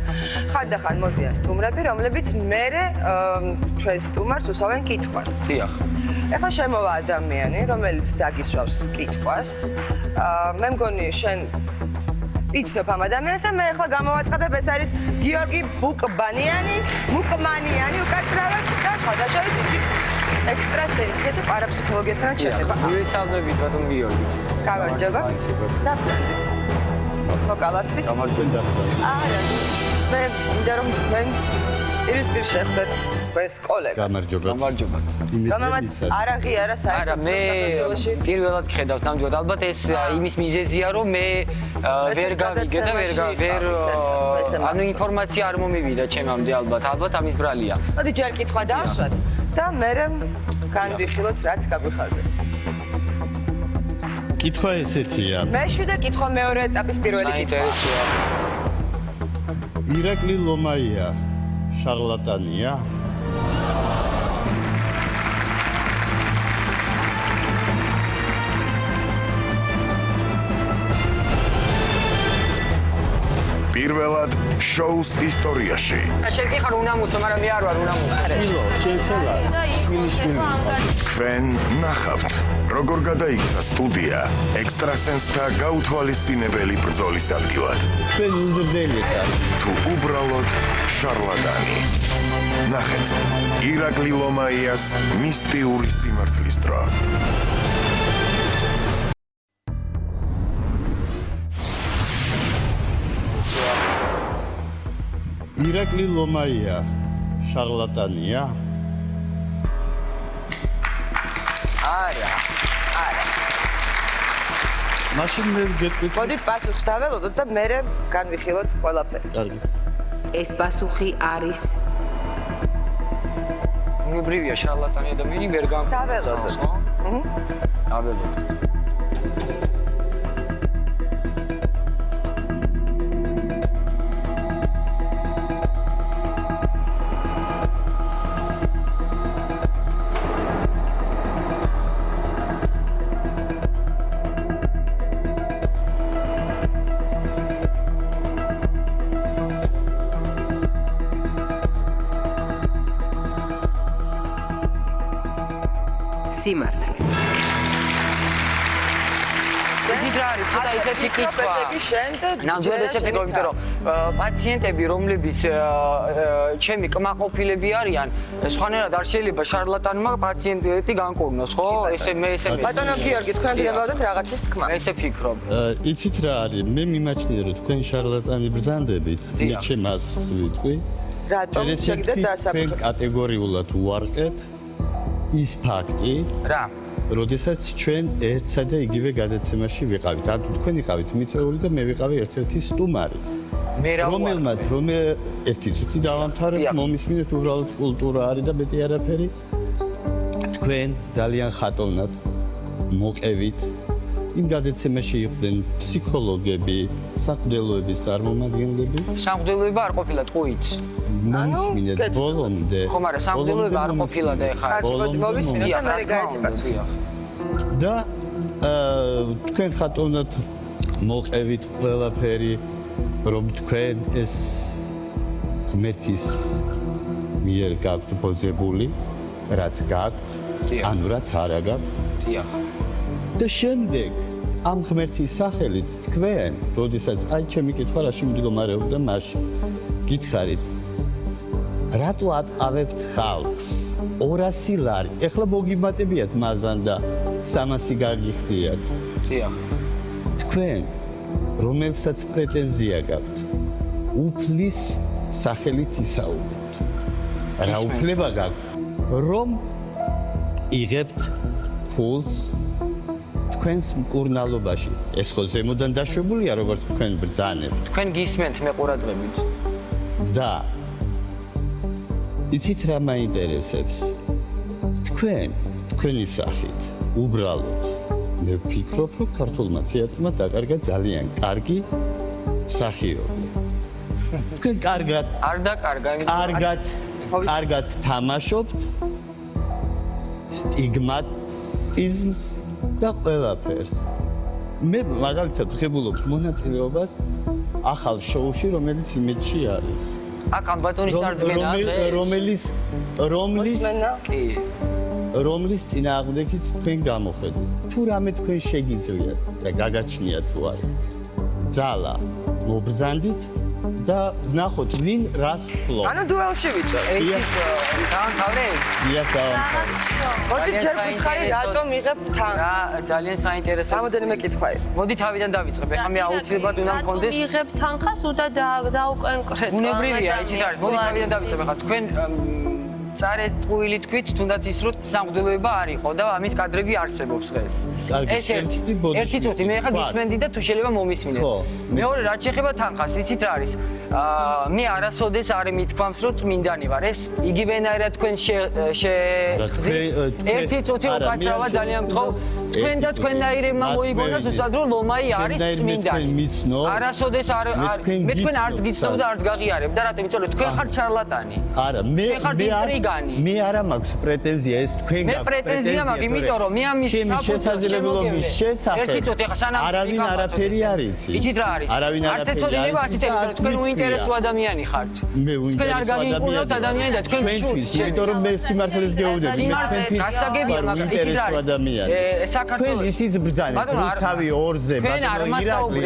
S4: ხანდახან მოდიან სტუმრები, რომლებიც მერე ჩვენს სტუმარს უსვამენ კითხვას.
S2: დიახ.
S4: ეხლა შემოვა ადამიანი, რომელიც დაგისვავს კითხვას. მე მგონი შენ იცნობ ამ ადამიანს და მე ახლა გამოვაცხადებ, ეს არის გიორგი ბუკბანიანი, მუკმანიანი, უკაცრავად და სხვადასხვა ისიც ექსტრასენსია და პარაფსიქოლოგიასთან შეხება.
S2: მივესალმებით ბატონ გიორგის.
S4: გამარჯობა. დაბრძანეთ. მოკალასით.
S3: გამარჯობა.
S4: არა, მე მინდა რომ თქვენ პირისპირ შეხვდეთ ეს კოლეგა.
S3: გამარჯობა.
S2: გამარჯობათ.
S4: რომელმაც არ აღიარა საერთოდ
S2: არა, მე პირველად ხედავთ ნამდვილად. ალბათ ეს იმის მიზეზია, რომ მე ვერ გავიგე და ვერ ანუ ინფორმაცია არ მომივიდა ჩემამდე ალბათ. ალბათ ამის ბრალია.
S4: მოდი ჯერ კითხვა დავსვათ და მე განვიხილოთ რაც გაგვიხარდა.
S3: კითხვა ესეთია.
S4: მეშვიდე კითხვა მეორე ეტაპის პირველი კითხვა.
S2: საინტერესოა.
S3: ირაკლი ლომაია შარლატანია?
S1: პირველად შოუს ისტორიაში.
S2: შენ კი ხარ უნამუსო, მაგრამ მე არ ვარ უნამუსო.
S3: შენ ხელა.
S1: თქვენ ნახავთ, როგორ გადაიქცა სტუდია ექსტრასენსთა გაუთვალისწინებელი ბრძოლის ადგილად.
S3: თქვენ უზრდელი ხარ.
S1: თუ უბრალოდ შარლატანი. ნახეთ, ირაკლი ლომაიას მისტიური სიმართლის დრო.
S3: ირაკლი ლომაია შარლატანია?
S2: არა.
S3: მაშინ მე გეტყვით.
S4: მოდით პასუხს დაველოდოთ და მე განვიხილოთ ყველაფერი.
S3: კარგი.
S6: ეს პასუხი არის
S2: უნებრივია შარლატანი ადამიანი ვერ
S4: დაველოდოთ.
S2: დაველოდოთ.
S6: სიმართლე.
S2: იცით რა არის, ცოტა ისეთი კითხვა. ნამდვილად ესე ფიქრობ, იმიტომ რომ პაციენტები, რომლებიც ჩემი კმაყოფილები არიან, სხვანაირად არ შეიძლება შარლატანმა პაციენტი განკურნოს, ხო? ესე მე
S4: ბატონო გიორგი, თქვენ გილებავდეთ რაღაცის თქმა.
S2: ესე ფიქრობ.
S3: იცით რა არის? მე მიმაჩნია რომ თქვენ შარლატანი ბრძანდებით, მე ჩემს ვიტყვი.
S4: რატომ შეგიძლიათ დაასაბუთოთ?
S3: კატეგორიულად უარყეთ ის ფაქტი,
S2: რა?
S3: როდესაც ჩვენ ერთსა და იგივე გადაცემაში ვიყავით. ან თქვენ იყავით მიწეული და მე ვიყავი ერთ-ერთი სტუმარი. რომელმაც ერთი წუთი დავამთავრებ, მომისმინეთ უბრალოდ კულტურა არის და მეტი არაფერი. თქვენ ძალიან ხატოვნად მოყევით. იმ გადაცემაში იყვნენ ფსიქოლოგები, საყრდელოების წარმომადგენლები.
S2: სამღვდელოება არ ყოფილა ტყუით.
S3: მომისმინეთ ბოლომდე.
S2: ხო, მაგრამ სამღვდელოება არ ყოფილა და ეხლა
S4: მოვისმინეთ და მე გაიცემა.
S3: და თქვენ ხატოვნად მოყევით ყველაფერი, რომ თქვენ ეს ღმერთის მიერ გაქვთ ბოძებული, რაც გაქვთ, ანუ რაც არა გაქვთ.
S2: დიახ.
S3: და შემდეგ ამ ღმერთის სახელით თქვენ, როდესაც აი ჩემი კითხვა რაში მდგომარეობდა მაშინ, გითხარით, რატო ატყავებთ ხალხს 200 ლარი? ეხლა მოგიმატებიათ მაზან და 300 გაგიხდიათ.
S2: დიახ.
S3: თქვენ, რომელსაც პრეტენზია გაქვთ, უფლის სახელით ისაუბრებთ. რა უფლება გაქვთ, რომ იღებთ ფულს თქვენს მკურნალობაში? ეს ხო ზემოდან დაშვებულია, როგორც თქვენ ბრძანებთ.
S2: თქვენ გისმენთ მე ყურადღებით.
S3: და იცით რა მაინტერესებს? თქვენი სახით უბრალოდ მე ვფიქრობ, რომ ქართულმა თეატრმა დაკარგა ძალიან კარგი მსახიობი. თქვენ
S2: არ დაკარგა,
S3: კარგად თამაშობთ სტიგმატიზმს და ყველაფერს. მე მაგალითად ვღებულობ მონაწილეობას ახალ შოუში, რომელიც იმედში არის.
S2: აქ ამ ბატონის წარდგენა
S3: რომლის წინააღმდეგით თქვენ გამოხედავთ. თუ რამე თქვენ შეგიძლიათ და გაგაჩნიათ თუ არა. ძალა მობრძანდით და ვნახოთ ვინ რას ფლობს.
S4: ანუ დუელში ვიწევ.
S2: დაამთავრეთ?
S3: დიახ, დაამთავრეთ.
S4: მოდი ჯერ გითხარი, რატომ იღებ თანხას?
S2: რა ძალიან საინტერესო.
S4: რამოდენიმე კითხვა იყო.
S2: მოდი თავიდან დავიწყებ. ეხლა მე აუცილებლად უნდა მქონდეს.
S5: რატომ იღებ თანხას უნდა დაუკონკრეტო.
S2: უნებრივია, იცით არის. მოდი თავიდან დავიწყებ. ეხლა თქვენ წარეთ ტყუილი თქვით, თუნდაც ის რომ სამღვდელოება არ იყო და ამის კადრები არსებობს დღეს. ეს ერთი წუთი მე ხა გისმენდი და თუ შეიძლება მომისმინეთ. მეორე რაც შეეხება თანხას, იცით რა არის? მე არასოდეს არ მithქვამს რომ წმინდანი ვარ. ეს იგივენაირად თქვენ ერთი წუთი უკაცრავად ძალიან გთხოვ. თქვენ და თქვენნაირებმა მოიგონოს უბრალოდ რომ ლომაი არის წმინდანი. არასოდეს არ მე თქვენ არც გიცნობ და არც გაღიარებ და რატომ? იმიტომ რომ თქვენ ხართ შარლატანი.
S3: არა, მე არა მაქვს პრეტენზია, ეს თქვენ გაქვთ.
S2: მე პრეტენზია მაქვს, იმიტომ რომ მე ამის
S3: შესაძლებლობის შესახებ არავინ არაფერი არ იცი.
S2: იცით რა არის?
S3: არავინ არაფერი არ იცი.
S2: თქვენ უინტერესო ადამიანი ხართ.
S3: მე უინტერესო
S2: ადამიანი და თქვენ
S3: ჩვენთვის, იმიტომ რომ მე სიმართლეს გეუბნები, მე თქვენთვის უინტერესო ადამიანი. თქვენ ისიც ბრძანეთ რუსთავი 2-ზე, ბატონო ირაკლი.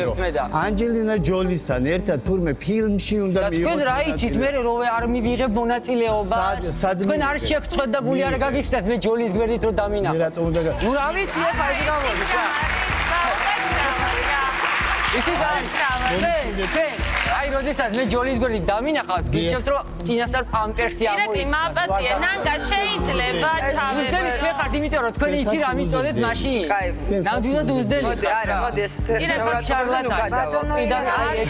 S3: ანჯელინა ჯოლისთან ერთად თურმე ფილმში უნდა მიიღოთ.
S2: თქვენ რა იცით, მე რო არ მივიღებ მონაწილეობას? თქვენ არ შეგწყვეტ და გული არ გაგიხსნათ მე ჯოლის გვერდით რომ დამინახო.
S3: მე რატომ უნდა
S2: ნუ რა ვიცი ეხა ეს გამოდის რა. იცით არის? აი როდესაც მე ჯოლის გვერდით დამინახავთ, გიჩვენებთ რომ წინასწარ პამპერსი
S8: ირაკლი მაპატია, ნანკა შეიძლება თავი.
S2: უზდენით მე ხართ, იმიტომ რომ თქვენი იცი რა მიწოდეთ მაშინ. ნამდვილად უზდენით.
S4: მოდი, არა, მოდი ეს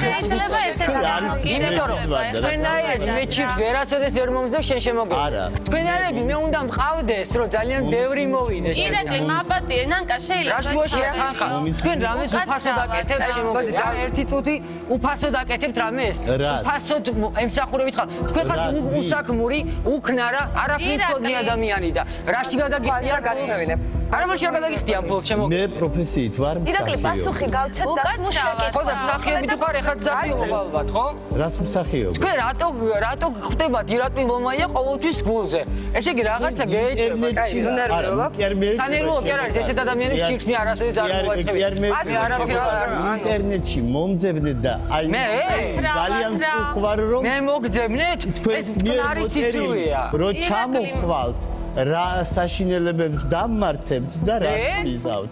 S8: შეიძლება ესეც გამოგინება.
S2: იმიტომ რომ თქვენაირები მე ჩიპს ვერასოდეს ვერ მომძებ შენ შემოგედა. თქვენაირები მე უნდა მყავდეს, რომ ძალიან ბევრი მოვიდეს.
S8: ირაკლი მაპატია, ნანკა შეიძლება.
S2: რა შუაშია ხანხა? თქვენ რამეს უფასო დაკეთებთ შემოგედა. ერთი წუთი უფასო დაკეთებთ რამეს? უფასოდ ემსახურებით ხარ. თქვენ ხართ უსაქმური, უკნარა, არაფერი ცოდი ადამიანი და რაში გადაგიხდია
S4: გაგხსნევინებ.
S2: არა მაშინ არ გადაგიხდია ბოლოს შემოგედა.
S3: მე პროფესიით ვარ
S4: ირაკლი
S3: მსახიობი.
S4: პასუხი გავცეთ დასმუშაკეთ.
S2: ხო და მსახიობი თუ ხარ, ეხლა მსახიობ ალბათ, ხო?
S3: რას მსახიობი?
S2: თქვენ რატო ხდებათ ირაკლი ლომაია ყოველთვის გულზე? ესე იგი რაღაცა გეეჭება. სანერვიულობ კი არ არის ესეთ ადამიანებს ჩიქსნი არასოდეს არ მოვაწყევი.
S3: ინტერნეტში მომძებნეთ და აი ძალიან ვხვარ რომ
S2: მე მოგძებნეთ? ეს არის სიცრუეა.
S3: რო ჩამოხვალთ რა საშინელებებს დამმართებთ და რას მიზავთ.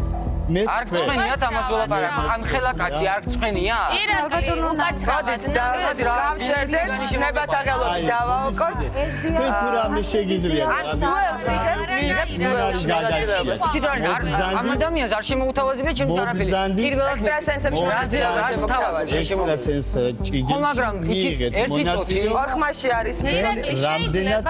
S3: მე
S2: არ გწვენიათ ამას ველაპარაკ. ამ ხელა კაცი არ გწვენია?
S8: ირაკლი უკაცრავად
S4: მოდი გავჩერდეთ, ნებათაღელობით დავაოკოთ.
S3: თქვენ თუ რამე შეგიძლიათ
S2: იცით რა არის ამ ადამიანს არ შემოუთავაზებია ჩემს არაფერი. პირველად
S4: ექსტრასენსებში
S2: რას თავაზობ
S3: ექსტრასენს ჭიგი.
S2: ხო მაგრამ იცით ერთი წუთი
S4: ორხმაში არის მე
S3: რამდენად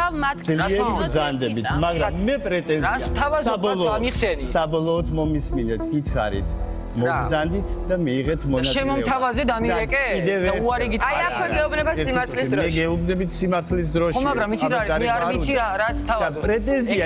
S3: ძლიერი ბრძანდებით, მაგრამ მე
S2: რას
S3: პრეტენზია
S2: თავაზობ ამიხსენი.
S3: საბოლოოდ მომისმინეთ, გითხარით. მოგზანდით და მიიღეთ მონაწილეობა.
S2: შემომთავაზე დამირეკე? და უარი გითხარი.
S4: აი აქვე გეუბნებათ სიმართლის დროში.
S3: მე გეუბნებით სიმართლის დროში.
S2: ხო მაგრამ იცით რა არის მე არ ვიცი რას თავაზობ.
S3: პრეტენზია